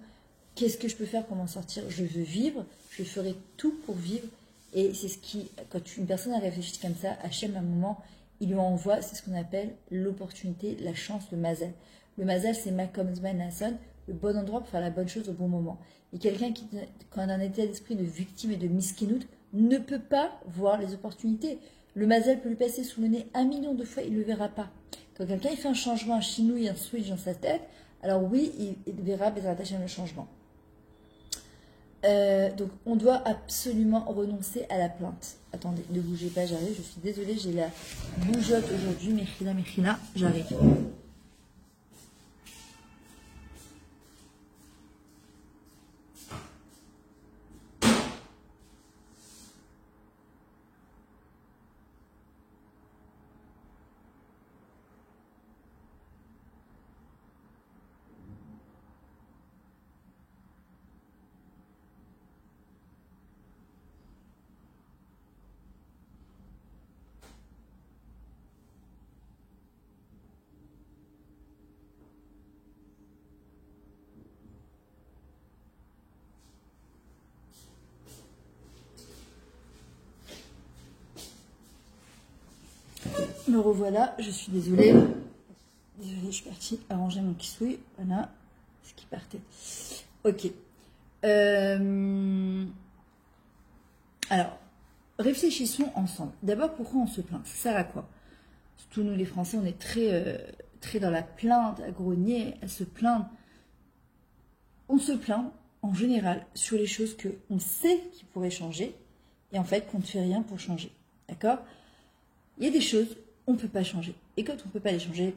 qu'est-ce que je peux faire pour m'en sortir? Je veux vivre, je ferai tout pour vivre. Et c'est ce qui, quand une personne a réfléchi comme ça, Hachem, à un moment, il lui envoie, c'est ce qu'on appelle l'opportunité, la chance, le mazal. Le mazal, c'est Makom Zman Hassan, le bon endroit pour faire la bonne chose au bon moment. Et quelqu'un qui, quand a un état d'esprit de victime et de miskinout, ne peut pas voir les opportunités. Le mazal peut lui passer sous le nez 1 million de fois, il ne le verra pas. Quand quelqu'un il fait un changement, un chinouille, un switch dans sa tête, alors oui, il verra Bezrat Hashem le changement. Donc on doit absolument renoncer à la plainte. Attendez, ne bougez pas, j'arrive, je suis désolée, j'ai la bougeotte aujourd'hui, Mechila, j'arrive. Me revoilà, je suis désolée. Désolée, je suis partie arranger mon kissouille. Voilà, ce qui partait. Ok. Alors, réfléchissons ensemble. D'abord, pourquoi on se plaint? Ça sert à quoi? Surtout nous les Français, on est très dans la plainte, à grogner, à se plaindre. On se plaint en général sur les choses qu'on sait qui pourraient changer et en fait qu'on ne fait rien pour changer. D'accord? Il y a des choses on ne peut pas changer. Et quand on ne peut pas les changer,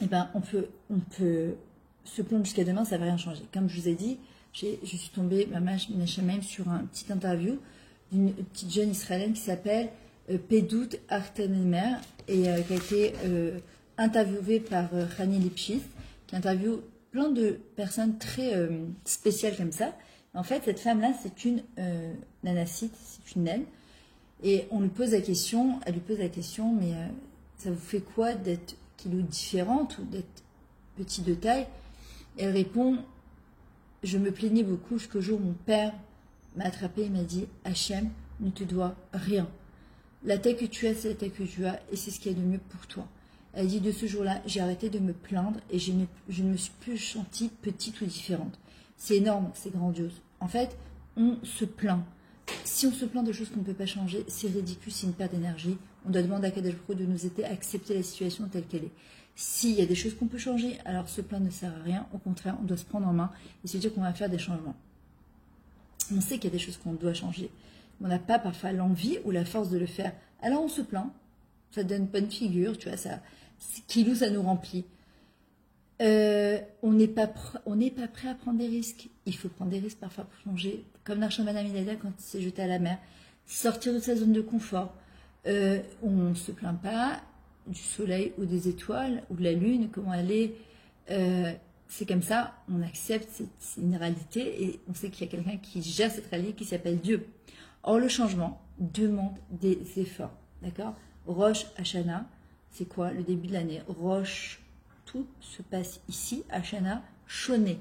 eh ben on peut se plaindre jusqu'à demain, ça ne va rien changer. Comme je vous ai dit, je suis tombée même sur une petite interview d'une petite jeune israélienne qui s'appelle Pedout Artenemer et qui a été interviewée par Rani Lipschitz, qui interviewe plein de personnes très spéciales comme ça. En fait, cette femme-là, c'est une nanacite, c'est une naine. Et on lui pose la question, elle lui pose la question, mais ça vous fait quoi d'être kilo différente ou d'être petit de taille? Et elle répond, je me plaignais beaucoup jusqu'au jour où mon père m'a attrapé et m'a dit, Hachem ne te doit rien. La taille que tu as, c'est la taille que tu as et c'est ce qu'il y a de mieux pour toi. Elle dit, de ce jour-là, j'ai arrêté de me plaindre et je ne me suis plus sentie petite ou différente. C'est énorme, c'est grandiose. En fait, on se plaint. Si on se plaint de choses qu'on ne peut pas changer, c'est ridicule, c'est une perte d'énergie. On doit demander à Kadosh Baruch Hu de nous aider à accepter la situation telle qu'elle est. S'il y a des choses qu'on peut changer, alors se plaindre ne sert à rien. Au contraire, on doit se prendre en main et se dire qu'on va faire des changements. On sait qu'il y a des choses qu'on doit changer, mais on n'a pas parfois l'envie ou la force de le faire. Alors on se plaint, ça donne bonne figure, tu vois, ça, kilou, ça nous remplit. On n'est pas prêt à prendre des risques. Il faut prendre des risques parfois pour changer. Comme Narshan Ben Aminadab quand il s'est jeté à la mer. Sortir de sa zone de confort. On ne se plaint pas du soleil ou des étoiles ou de la lune, comment elle est. C'est comme ça, on accepte, c'est une réalité et on sait qu'il y a quelqu'un qui gère cette réalité qui s'appelle Dieu. Or, le changement demande des efforts. D'accord? Rosh Hashanah, c'est quoi? Le début de l'année. Rosh, tout se passe ici. Hashanah, Shoné.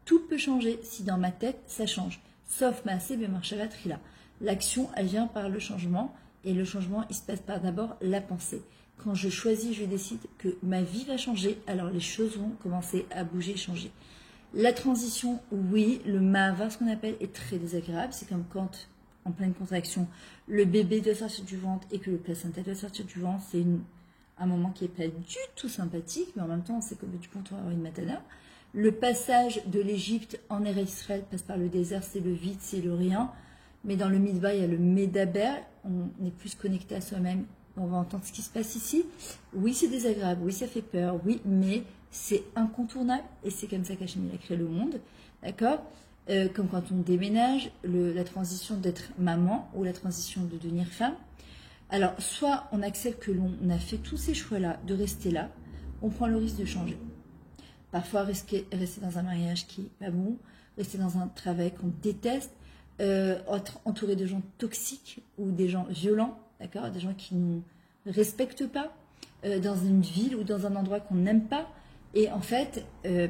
Tout peut changer si dans ma tête ça change. Sauf Maaseh B'Marshava Trila. L'action, elle vient par le changement. Et le changement, il se passe par d'abord la pensée. Quand je choisis, je décide que ma vie va changer, alors les choses vont commencer à bouger, changer. La transition, oui, le ma'avar, ce qu'on appelle, est très désagréable. C'est comme quand, en pleine contraction, le bébé doit sortir du ventre et que le placenta doit sortir du ventre. C'est un moment qui n'est pas du tout sympathique, mais en même temps, c'est comme du pont avoir une matana. Le passage de l'Égypte en Eretz Israël passe par le désert, c'est le vide, c'est le rien. Mais dans le Midbar, il y a le Médaber, on est plus connecté à soi-même, on va entendre ce qui se passe ici. Oui, c'est désagréable, oui, ça fait peur, oui, mais c'est incontournable, et c'est comme ça qu'Hachem a créé le monde, d'accord? Comme quand on déménage, la transition d'être maman, ou la transition de devenir femme. Alors, soit on accepte que l'on a fait tous ces choix-là, de rester là, on prend le risque de changer. Parfois, rester dans un mariage qui n'est pas bon, rester dans un travail qu'on déteste, être entouré de gens toxiques ou des gens violents, d'accord, des gens qui ne nous respectent pas, dans une ville ou dans un endroit qu'on n'aime pas. Et en fait,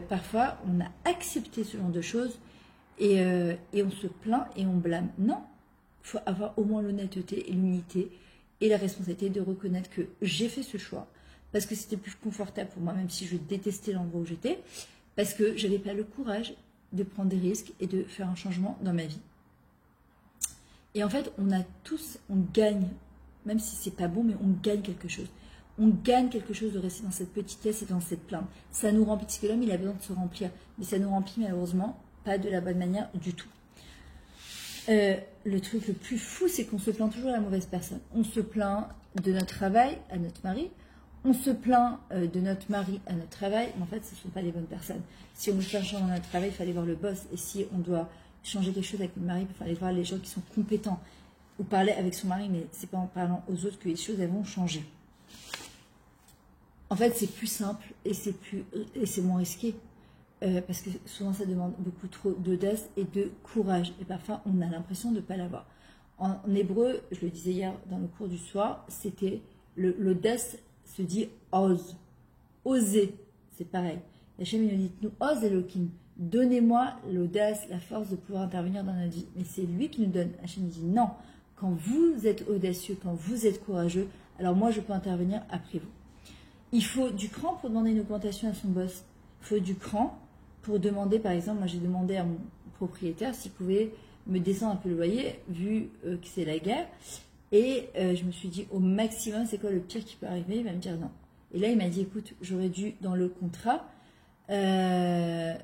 parfois, on a accepté ce genre de choses et on se plaint et on blâme. Non, il faut avoir au moins l'honnêteté et l'unité et la responsabilité de reconnaître que j'ai fait ce choix parce que c'était plus confortable pour moi, même si je détestais l'endroit où j'étais, parce que je n'avais pas le courage de prendre des risques et de faire un changement dans ma vie. Et en fait, on gagne, même si c'est pas bon, mais on gagne quelque chose. On gagne quelque chose de rester dans cette petitesse et dans cette plainte. Ça nous remplit, parce que l'homme, il a besoin de se remplir. Mais ça nous remplit malheureusement pas de la bonne manière du tout. Le truc le plus fou, c'est qu'on se plaint toujours à la mauvaise personne. On se plaint de notre travail à notre mari. On se plaint de notre mari à notre travail. Mais en fait, ce ne sont pas les bonnes personnes. Si on veut faire changer dans notre travail, il faut aller voir le boss. Et si on doit changer quelque chose avec le mari, il faut aller voir les gens qui sont compétents. Ou parler avec son mari, mais c'est pas en parlant aux autres que les choses elles vont changer. En fait, c'est plus simple et c'est moins risqué. Parce que souvent, ça demande beaucoup trop d'audace et de courage. Et parfois, on a l'impression de ne pas l'avoir. En hébreu, je le disais hier dans le cours du soir, c'était l'audace se dit ose. Oser, c'est pareil. Hachem nous dit, nous ose Elohim. Donnez-moi l'audace, la force de pouvoir intervenir dans notre vie. Mais c'est lui qui nous donne. Hachem nous dit non. Quand vous êtes audacieux, quand vous êtes courageux, alors moi je peux intervenir après vous. Il faut du cran pour demander une augmentation à son boss. Il faut du cran pour demander, par exemple, moi j'ai demandé à mon propriétaire s'il pouvait me descendre un peu le loyer, vu que c'est la guerre. Et je me suis dit, au maximum, c'est quoi le pire qui peut arriver? Il va me dire non. Et là, il m'a dit, écoute, j'aurais dû, dans le contrat, je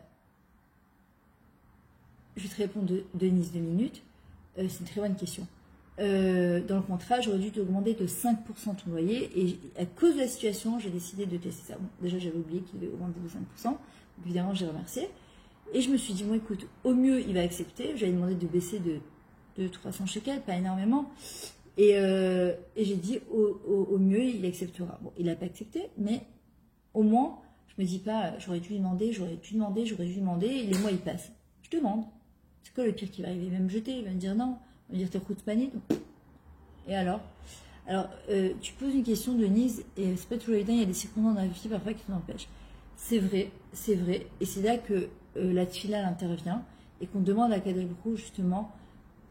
vais te répondre, Denise, 2 minutes. C'est une très bonne question. Dans le contrat, j'aurais dû t'augmenter de 5% ton loyer. Et à cause de la situation, j'ai décidé de tester ça. Bon, déjà, j'avais oublié qu'il devait augmenter de 5%. Donc, évidemment, j'ai remercié. Et je me suis dit, bon, écoute, au mieux, il va accepter. J'avais demandé de baisser de 300 shekels, pas énormément. Et j'ai dit, au mieux, il acceptera. Bon, il n'a pas accepté, mais au moins, je me dis pas, j'aurais dû lui demander, et les mois, ils passent. Je demande. C'est quoi le pire qui va arriver? Il va me jeter, il va me dire non. Il va me dire, t'es route-manite. Et alors, tu poses une question, Denise, et c'est pas toujours évident, il y a des circonstances dans la vie parfois qui nous empêchent. C'est vrai. Et c'est là que la tfila elle intervient, et qu'on demande à Kadosh Baruch Hu, justement,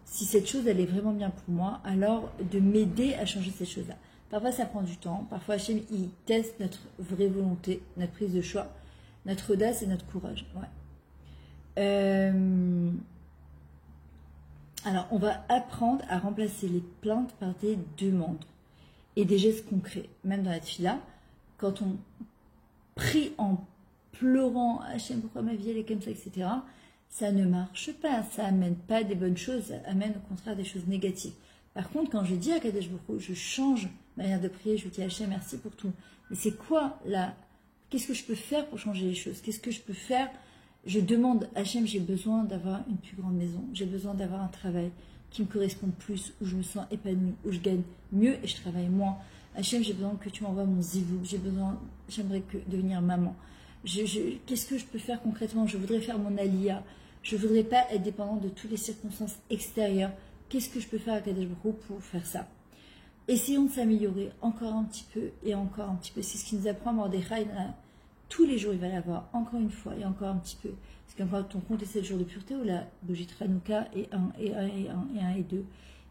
si cette chose, elle est vraiment bien pour moi, alors de m'aider à changer cette chose-là. Parfois, ça prend du temps. Parfois, Hachem, il teste notre vraie volonté, notre prise de choix, notre audace et notre courage. Ouais. Alors, on va apprendre à remplacer les plaintes par des demandes et des gestes concrets. Même dans la tfila, quand on prie en pleurant, Hachem, pourquoi ma vie elle est comme ça, etc., ça ne marche pas, ça amène pas des bonnes choses, ça amène au contraire des choses négatives. Par contre, quand je dis à Kadosh Baruch Hu, je change ma manière de prier, je lui dis Hachem, merci pour tout. Mais c'est quoi la Qu'est-ce que je peux faire pour changer les choses? Qu'est-ce que je peux faire? Je demande à Hachem, j'ai besoin d'avoir une plus grande maison, j'ai besoin d'avoir un travail qui me correspond plus, où je me sens épanouie, où je gagne mieux et je travaille moins. Hachem, j'ai besoin que tu m'envoies mon zivou, j'aimerais devenir maman. Qu'est-ce que je peux faire concrètement? Je voudrais faire mon alia, je voudrais pas être dépendante de toutes les circonstances extérieures. Qu'est-ce que je peux faire à Kadesh Baruch Hu pour faire ça? Essayons de s'améliorer encore un petit peu et encore un petit peu. C'est ce qui nous apprend Mordechai. Tous les jours, il va y avoir encore une fois et encore un petit peu. Parce qu'une fois ton compte est 7 jours de pureté, ou la bougie Hanouka et 1 et 1 et 1 et 1 et 2,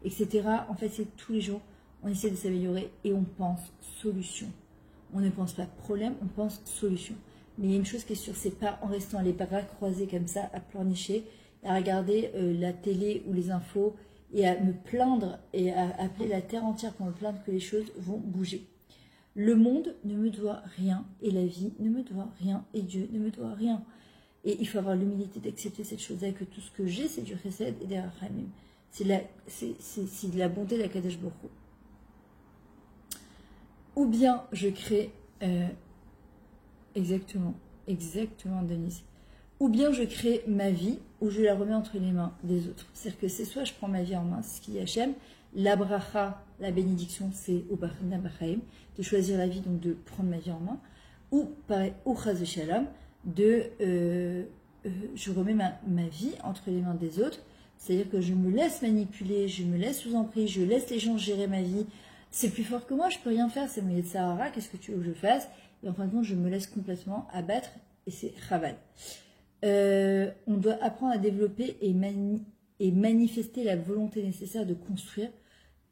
etc. En fait, c'est tous les jours, on essaie de s'améliorer et on pense solution. On ne pense pas problème, on pense solution. Mais il y a une chose qui est sûre, c'est pas en restant les bras croisés comme ça, à pleurnicher, à regarder la télé ou les infos et à me plaindre et à appeler la terre entière pour me plaindre que les choses vont bouger. Le monde ne me doit rien et la vie ne me doit rien et Dieu ne me doit rien. Et il faut avoir l'humilité d'accepter cette chose-là, que tout ce que j'ai, c'est du chesed et des rachamim. C'est de la bonté de la Kadesh Baruch Hu. Ou bien je crée... exactement, Denise. Ou bien je crée ma vie, ou je la remets entre les mains des autres. C'est-à-dire que c'est soit je prends ma vie en main, c'est ce qui Hachem, la bracha, la bénédiction, c'est au Bachina Bachaim, de choisir la vie, donc de prendre ma vie en main, ou pareil, au Chaz Shalom, je remets ma vie entre les mains des autres, c'est-à-dire que je me laisse manipuler, je me laisse sous emprise, je laisse les gens gérer ma vie, c'est plus fort que moi, je peux rien faire, c'est mon Sahara, qu'est-ce que tu veux que je fasse? Et en fin de compte, je me laisse complètement abattre, et c'est Chaval. On doit apprendre à développer et manifester la volonté nécessaire de construire,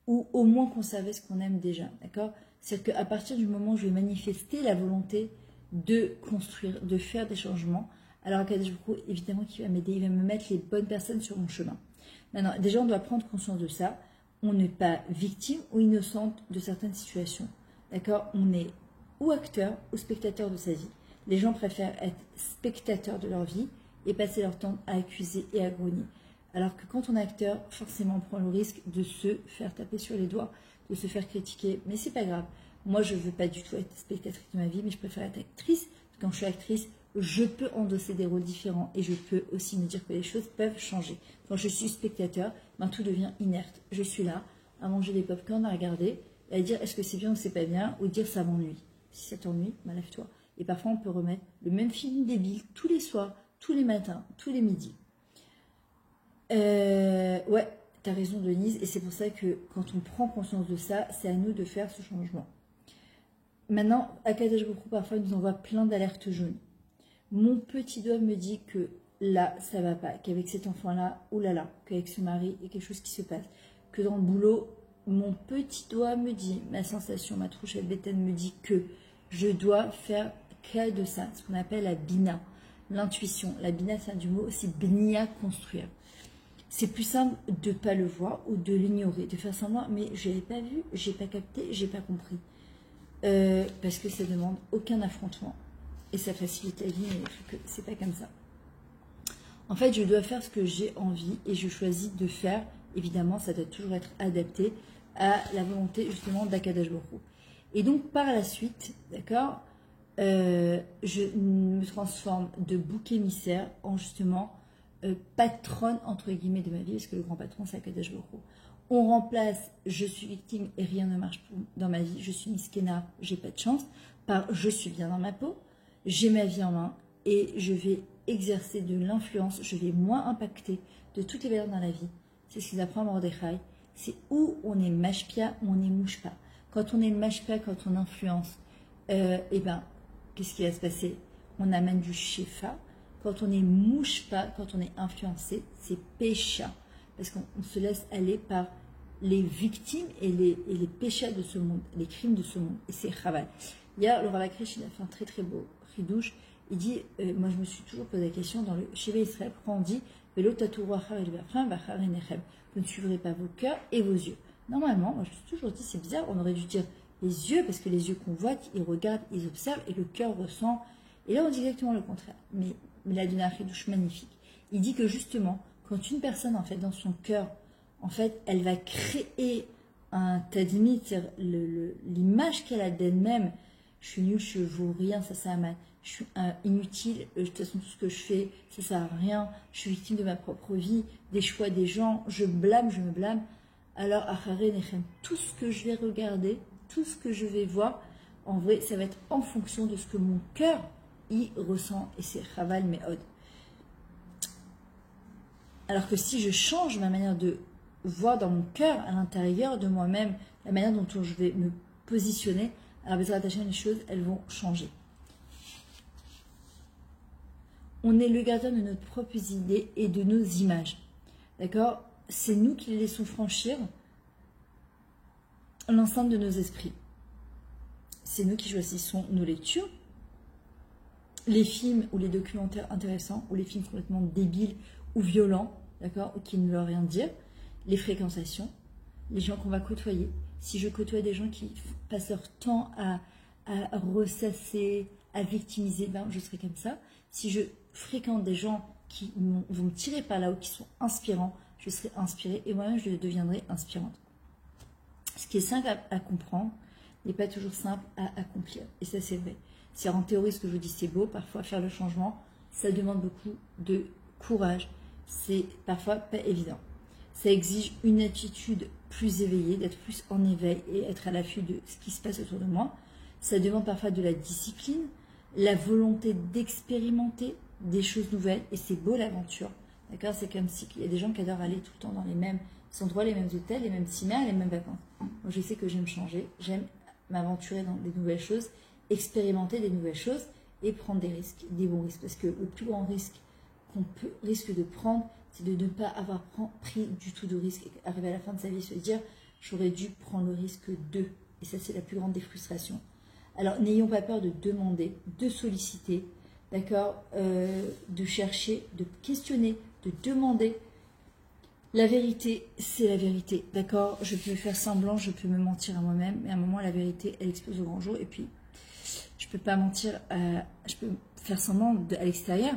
ou au moins conserver ce qu'on aime déjà, d'accord? C'est-à-dire qu'à partir du moment où je vais manifester la volonté de construire, de faire des changements, alors Kadesh Baruch Hu, évidemment qu'il va m'aider, il va me mettre les bonnes personnes sur mon chemin. Maintenant, déjà on doit prendre conscience de ça, on n'est pas victime ou innocente de certaines situations, d'accord? On est ou acteur ou spectateur de sa vie. Les gens préfèrent être spectateurs de leur vie et passer leur temps à accuser et à grogner. Alors que quand on est acteur, forcément on prend le risque de se faire taper sur les doigts, de se faire critiquer, mais c'est pas grave. Moi je veux pas du tout être spectatrice de ma vie, mais je préfère être actrice. Quand je suis actrice, je peux endosser des rôles différents et je peux aussi me dire que les choses peuvent changer. Quand je suis spectateur, ben, tout devient inerte. Je suis là à manger des pop-corn, à regarder, et à dire est-ce que c'est bien ou c'est pas bien, ou dire ça m'ennuie. Si ça t'ennuie, ben, lève-toi. Et parfois on peut remettre le même film débile tous les soirs, tous les matins, tous les midis. Ouais, t'as raison Denise, et c'est pour ça que quand on prend conscience de ça, c'est à nous de faire ce changement. Maintenant, à Kadesh Baruch Hu, parfois il nous envoie plein d'alertes jaunes. Mon petit doigt me dit que là, ça va pas, qu'avec cet enfant-là, oulala, qu'avec ce mari, il y a quelque chose qui se passe, que dans le boulot, mon petit doigt me dit, ma sensation, ma trouchette bétaine me dit que je dois faire cas de ça, ce qu'on appelle la bina, l'intuition. La bina, c'est du mot aussi bnia, construire. C'est plus simple de ne pas le voir ou de l'ignorer, de faire semblant, mais je l'ai pas vu, j'ai pas capté, j'ai pas compris. Parce que ça demande aucun affrontement. Et ça facilite la vie, mais c'est pas comme ça. En fait, je dois faire ce que j'ai envie et je choisis de faire. Évidemment, ça doit toujours être adapté à la volonté justement d'Akadosh Baruch Hu. Et donc, par la suite, d'accord, je me transforme de bouc émissaire en justement patronne entre guillemets de ma vie, parce que le grand patron c'est Akadosh Baruch Hu. On remplace je suis victime et rien ne marche dans ma vie, je suis miskena, j'ai pas de chance, par je suis bien dans ma peau, j'ai ma vie en main et je vais exercer de l'influence, je vais moins impacter de toutes les valeurs dans la vie. C'est ce qu'ils apprennent à Mordechai, c'est où on est mashpia, où on est mouchpa. Quand on est mashpia, quand on influence, et ben qu'est-ce qui va se passer? On amène du shefa. Quand on est mouchpa, quand on est influencé, c'est pécha. Parce qu'on se laisse aller par les victimes et les péchas de ce monde, les crimes de ce monde. Et c'est chaval. Hier, le Rav Akrish, il a fait un très très beau ridouche. Il dit, moi je me suis toujours posé la question dans le Sheva Israël, pourquoi on dit vous ne suivrez pas vos cœurs et vos yeux. Normalement, moi je me suis toujours dit, c'est bizarre, on aurait dû dire les yeux, parce que les yeux convoitent, ils regardent, ils observent, et le cœur ressent. Et là, on dit exactement le contraire. Mais il a donné un ridouche magnifique. Il dit que justement, quand une personne, en fait, dans son cœur, en fait, elle va créer un tadmit, c'est-à-dire l'image qu'elle a d'elle-même, je suis nulle, je vaux rien, ça sert à mal, je suis inutile, de toute façon tout ce que je fais, ça sert à rien, je suis victime de ma propre vie, des choix des gens, je me blâme. Alors, tout ce que je vais regarder, tout ce que je vais voir, en vrai, ça va être en fonction de ce que mon cœur y ressent, et c'est Chaval Me'od. Alors que si je change ma manière de voir dans mon cœur, à l'intérieur de moi-même, la manière dont je vais me positionner, alors Bezrat Hashem, les choses, elles vont changer. On est le gardien de notre propre idée et de nos images. D'accord? C'est nous qui les laissons franchir l'enceinte de nos esprits. C'est nous qui choisissons nos lectures, les films ou les documentaires intéressants, ou les films complètement débiles ou violents, d'accord, ou qui ne veulent rien dire, les fréquentations, les gens qu'on va côtoyer. Si je côtoie des gens qui passent leur temps à ressasser, à victimiser, ben je serai comme ça. Si je fréquente des gens qui vont me tirer par là ou qui sont inspirants, je serai inspirée et moi-même je deviendrai inspirante. Ce qui est simple à comprendre n'est pas toujours simple à accomplir. Et ça, c'est vrai. Si en théorie, ce que je vous dis, c'est beau, parfois faire le changement, ça demande beaucoup de courage. C'est parfois pas évident. Ça exige une attitude plus éveillée, d'être plus en éveil et être à l'affût de ce qui se passe autour de moi. Ça demande parfois de la discipline, la volonté d'expérimenter des choses nouvelles. Et c'est beau l'aventure. D'accord? C'est comme si il y a des gens qui adorent aller tout le temps dans les mêmes endroits, les mêmes hôtels, les mêmes cinémas, les mêmes vacances. Moi, je sais que j'aime changer, j'aime m'aventurer dans des nouvelles choses, expérimenter des nouvelles choses et prendre des risques, des bons risques. Parce que le plus grand risque qu'on risque de prendre, c'est de ne pas avoir pris du tout de risque et arriver à la fin de sa vie se dire j'aurais dû prendre le risque de. Et ça, c'est la plus grande des frustrations. Alors, n'ayons pas peur de demander, de solliciter, d'accord, de chercher, de questionner, de demander. La vérité, c'est la vérité, d'accord? Je peux faire semblant, je peux me mentir à moi-même, mais à un moment, la vérité, elle explose au grand jour. Et puis, je peux pas mentir, je peux faire semblant à l'extérieur,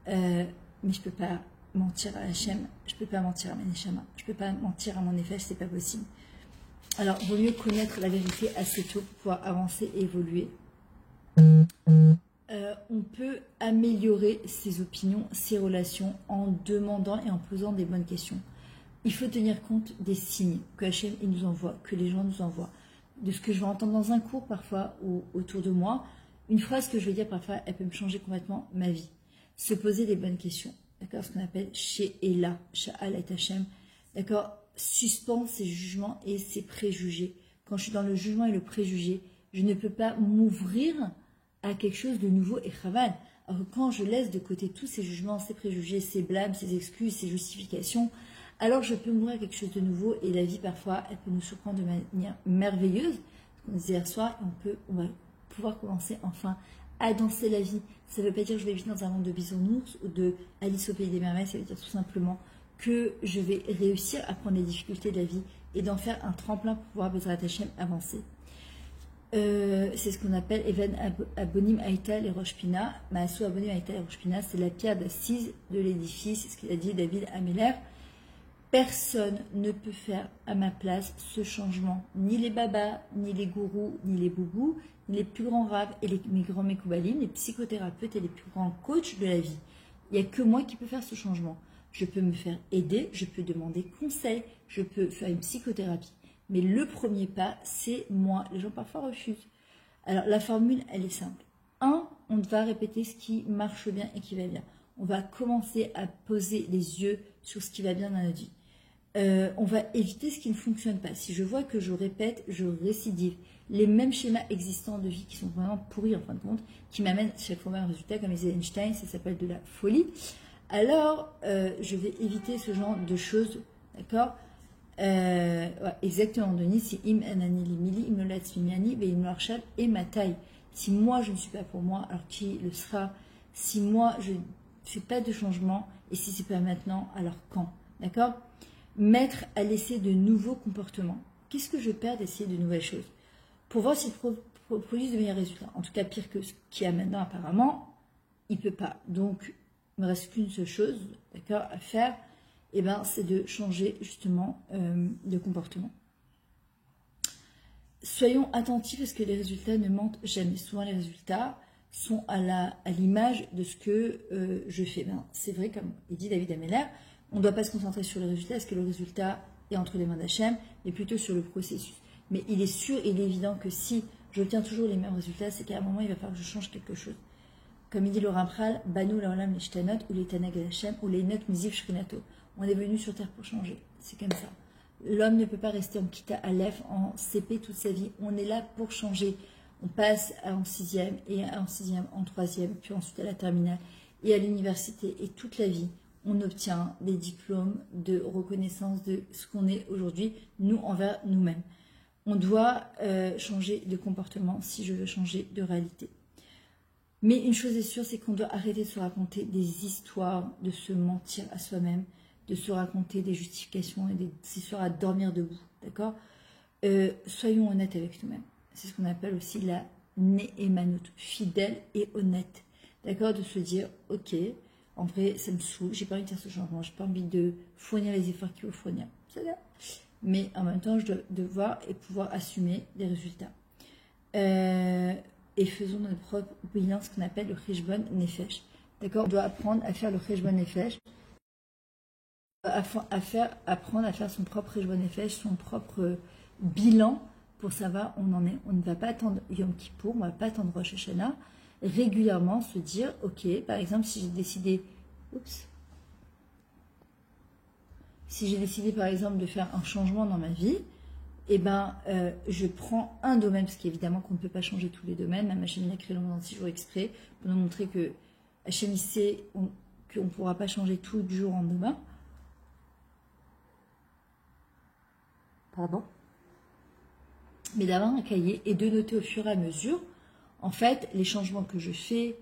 mais je peux pas mentir à Hachem, je peux pas mentir à mes Neshama, je peux pas mentir à mon effet, c'est pas possible. Alors, il vaut mieux connaître la vérité assez tôt pour pouvoir avancer et évoluer. On peut améliorer ses opinions, ses relations en demandant et en posant des bonnes questions. Il faut tenir compte des signes que Hachem nous envoie, que les gens nous envoient, de ce que je vais entendre dans un cours parfois ou autour de moi. Une phrase que je vais dire parfois, elle peut me changer complètement ma vie. Se poser des bonnes questions, d'accord, ce qu'on appelle She'ela, Sha'al et Hachem, d'accord, suspendre ses jugements et ses préjugés. Quand je suis dans le jugement et le préjugé, je ne peux pas m'ouvrir à quelque chose de nouveau et chaval. Alors quand je laisse de côté tous ces jugements, ces préjugés, ces blâmes, ces excuses, ces justifications, alors je peux m'ouvrir à quelque chose de nouveau et la vie parfois, elle peut nous surprendre de manière merveilleuse. Ce qu'on disait hier soir, on va pouvoir commencer enfin à danser la vie. Ça ne veut pas dire que je vais vivre dans un monde de bisounours ou de Alice au pays des merveilles, ça veut dire tout simplement que je vais réussir à prendre les difficultés de la vie et d'en faire un tremplin pour pouvoir Bezrat Hashem avancer. C'est ce qu'on appelle Even Abonim Aïtal et Rosh Pina. Maasu Abonim Aïtal et Rosh Pina, c'est la pierre d'assise de l'édifice, c'est ce qu'il a dit David Ameller. Personne ne peut faire à ma place ce changement, ni les babas, ni les gourous, ni les boubous, ni les plus grands raves et les grands mekoubalim, les psychothérapeutes et les plus grands coachs de la vie. Il n'y a que moi qui peux faire ce changement. Je peux me faire aider, je peux demander conseil, je peux faire une psychothérapie. Mais le premier pas, c'est moi. Les gens parfois refusent. Alors la formule, elle est simple. 1, on va répéter ce qui marche bien et qui va bien. On va commencer à poser les yeux sur ce qui va bien dans notre vie. On va éviter ce qui ne fonctionne pas. Si je vois que je répète, je récidive les mêmes schémas existants de vie qui sont vraiment pourris en fin de compte, qui m'amènent chaque fois un résultat, comme disait Einstein, ça s'appelle de la folie. Alors, je vais éviter ce genre de choses, d'accord? Ouais, exactement, Denis, c'est im anani limili, im nolatzmimiani, ve im marshal et ma taille. Si moi je ne suis pas pour moi, alors qui le sera? Si moi je ne fais pas de changement, et si c'est pas maintenant, alors quand? D'accord? Mettre à l'essai de nouveaux comportements. Qu'est-ce que je perds d'essayer de nouvelles choses? Pour voir s'ils produisent de meilleurs résultats. En tout cas, pire que ce qu'il y a maintenant, apparemment, il ne peut pas. Donc, il ne me reste qu'une seule chose, d'accord, à faire. C'est de changer justement de comportement. soyons attentifs parce que les résultats ne mentent jamais. Souvent, les résultats sont à l'image de ce que je fais. Ben, c'est vrai, comme il dit David Ameller, on ne doit pas se concentrer sur le résultat parce que le résultat est entre les mains d'Hachem, mais plutôt sur le processus. Mais il est sûr et il est évident que si j'obtiens toujours les mêmes résultats, c'est qu'à un moment, il va falloir que je change quelque chose. Comme il dit le Rampral, Banu laolam lishtanot ou les tanag Hachem ou les not mizif shrinato. On est venu sur terre pour changer. C'est comme ça. L'homme ne peut pas rester en Kita Aleph, en CP toute sa vie. On est là pour changer. On passe en sixième, et en sixième, en troisième, puis ensuite à la terminale et à l'université. Et toute la vie, on obtient des diplômes de reconnaissance de ce qu'on est aujourd'hui, nous envers nous-mêmes. On doit changer de comportement si je veux changer de réalité. Mais une chose est sûre, c'est qu'on doit arrêter de se raconter des histoires, de se mentir à soi-même, de se raconter des justifications et des histoires à dormir debout, d'accord. Soyons honnêtes avec nous-mêmes. C'est ce qu'on appelle aussi la néhémanout, fidèle et honnête, d'accord, de se dire, ok, en vrai, ça me saoule, j'ai pas envie de faire ce changement, j'ai pas envie de fournir les efforts qu'il faut fournir, c'est là. Mais en même temps, je dois devoir et pouvoir assumer les résultats. Et faisons notre propre bilan, ce qu'on appelle le Cheshbon Nefesh. D'accord. On doit apprendre à faire le Cheshbon Nefesh, apprendre à faire son propre Cheshbon Nefesh, son propre bilan pour savoir où on en est. On ne va pas attendre Yom Kippour, on ne va pas attendre Rosh Hashanah. Régulièrement se dire, ok, par exemple, si j'ai décidé par exemple de faire un changement dans ma vie, eh ben, je prends un domaine, parce qu'évidemment qu'on ne peut pas changer tous les domaines. Même Hachem a créé le monde en 6 jours exprès pour nous montrer que Hachem sait qu'on ne pourra pas changer tout du jour au lendemain. Pardon. Mais d'avoir un cahier et de noter au fur et à mesure, en fait, les changements que je fais.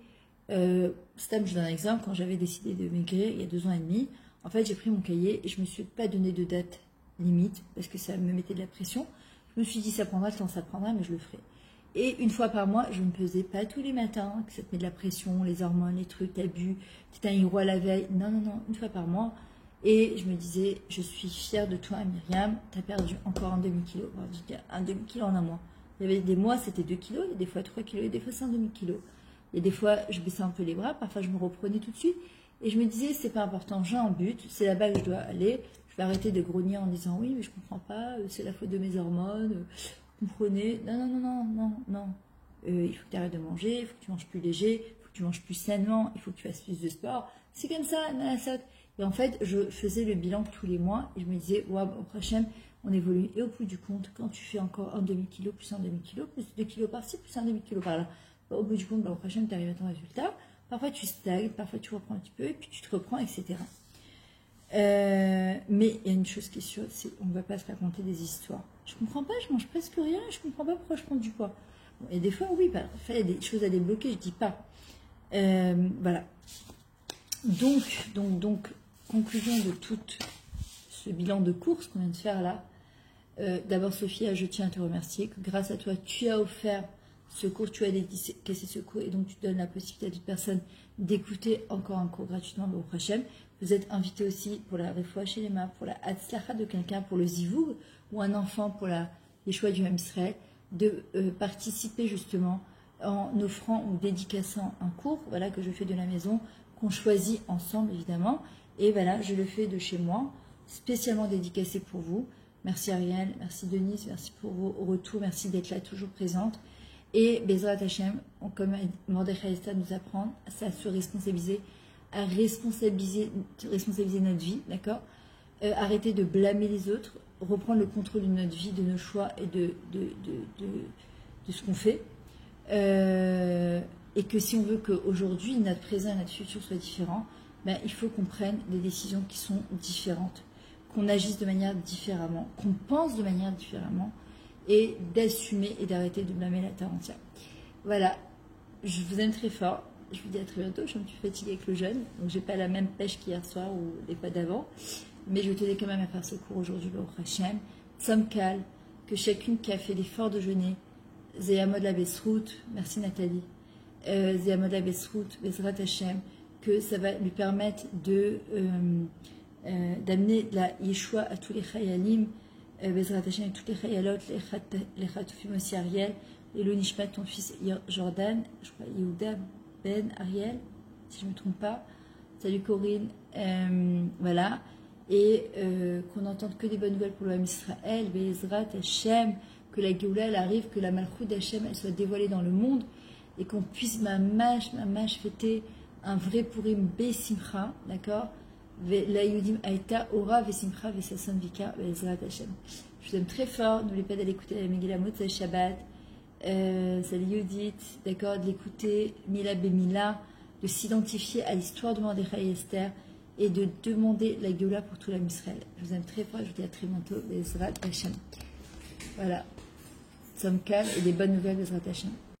Stam, je donne un exemple, quand j'avais décidé de maigrir il y a 2 ans et demi, en fait, j'ai pris mon cahier et je ne me suis pas donné de date limite parce que ça me mettait de la pression. Je me suis dit ça prendra le temps, ça prendra, mais je le ferai. Et une fois par mois, je ne me pesais pas tous les matins, que ça te met de la pression, les hormones, les trucs, t'as bu, t'étais un héros à la veille. Non, non, non, une fois par mois. Et je me disais, je suis fière de toi, Myriam, t'as perdu encore un demi-kilo. Un demi-kilo en un mois. Il y avait des mois, c'était 2 kilos, et des fois 3 kilos, et des fois c'est un demi-kilo. Et des fois, je baissais un peu les bras, parfois je me reprenais tout de suite. Et je me disais, c'est pas important, j'ai un but, c'est là-bas que je dois aller. Je vais arrêter de grogner en disant, oui, mais je comprends pas, c'est la faute de mes hormones, vous comprenez. Non, non, non, non, non, non. Il faut que tu arrêtes de manger, il faut que tu manges plus léger, il faut que tu manges plus sainement, il faut que tu fasses plus de sport. C'est comme ça, Nassat. Et en fait, je faisais le bilan tous les mois et je me disais, ouais, au prochain, on évolue. Et au bout du compte, quand tu fais encore un demi-kilo, plus un demi-kilo, plus 2 kilos par-ci, plus un demi-kilo par-là, au bout du compte, au prochain, tu arrives à ton résultat. Parfois, tu stagnes, parfois, tu reprends un petit peu, et puis tu te reprends, etc. Mais il y a une chose qui est sûre, c'est qu'on ne va pas se raconter des histoires. Je comprends pas, je mange presque rien, je comprends pas pourquoi je prends du poids. Bon, et des fois, oui, il y a des choses à débloquer, je dis pas. Voilà. Donc, conclusion de tout ce bilan de course qu'on vient de faire là. D'abord, Sophia, je tiens à te remercier que grâce à toi, tu as offert ce cours, tu as dédié ce cours et donc tu donnes la possibilité à d'autres personnes d'écouter encore un cours gratuitement au prochain. Vous êtes invité aussi pour la Refoua chez les mains, pour la Hatzlacha de quelqu'un, pour le Zivoug ou un enfant pour les choix du même Israël, de participer justement en offrant ou dédicaçant un cours, voilà, que je fais de la maison, qu'on choisit ensemble évidemment. Et voilà, je le fais de chez moi, spécialement dédicacé pour vous. Merci Ariel, merci Denise, merci pour vos retours, merci d'être là toujours présente. Et Bezrat Hashem, comme Mordechai Esther nous apprend, à se responsabiliser, à responsabiliser notre vie, d'accord. Arrêter de blâmer les autres, reprendre le contrôle de notre vie, de nos choix et de ce qu'on fait. Et que si on veut qu'aujourd'hui, notre présent et notre futur soient différents, ben, il faut qu'on prenne des décisions qui sont différentes, qu'on agisse de manière différemment, qu'on pense de manière différemment, et d'assumer et d'arrêter de blâmer la terre entière. Voilà, je vous aime très fort, je vous dis à très bientôt, je suis un petit peu fatiguée avec le jeûne, donc j'ai pas la même pêche qu'hier soir ou les pas d'avant, mais je tenais quand même à faire ce cours aujourd'hui, au Hachem, Tzomkal, que chacune qui a fait l'effort de jeûner, Zéamod la Besrout, merci Nathalie, Zéamod la Besrout, Bezrat Hachem, que ça va lui permettre d'amener de la Yeshua à tous les Chayalim, Bezrat Hashem et toutes les Chayalot, les Chatoufim aussi, Ariel, et le Nishmat, ton fils Jordan, je crois Yehuda Ben Ariel, si je ne me trompe pas. Salut Corinne, voilà. Et qu'on n'entende que des bonnes nouvelles pour le Ham Israël, Bezrat Hashem, que la Géoula elle arrive, que la Malchut d'Hachem elle soit dévoilée dans le monde, et qu'on puisse mamash fêter un vrai Purim Besimcha, d'accord? La Yudim Aïta Ora Vesimcha Vesason Vika Bezrat Hashem. Je vous aime très fort, n'oubliez pas d'aller écouter la Megillah Motzei Shabbat. Salut Yudith, d'accord, de l'écouter, Mila Bemila, de s'identifier à l'histoire de Mordechai et Esther et de demander la Géoula pour tout l'âme Israël. Je vous aime très fort, je vous dis à très bientôt, Bezrat Hashem. Voilà, sommes calmes et des bonnes nouvelles, Bezrat Hashem.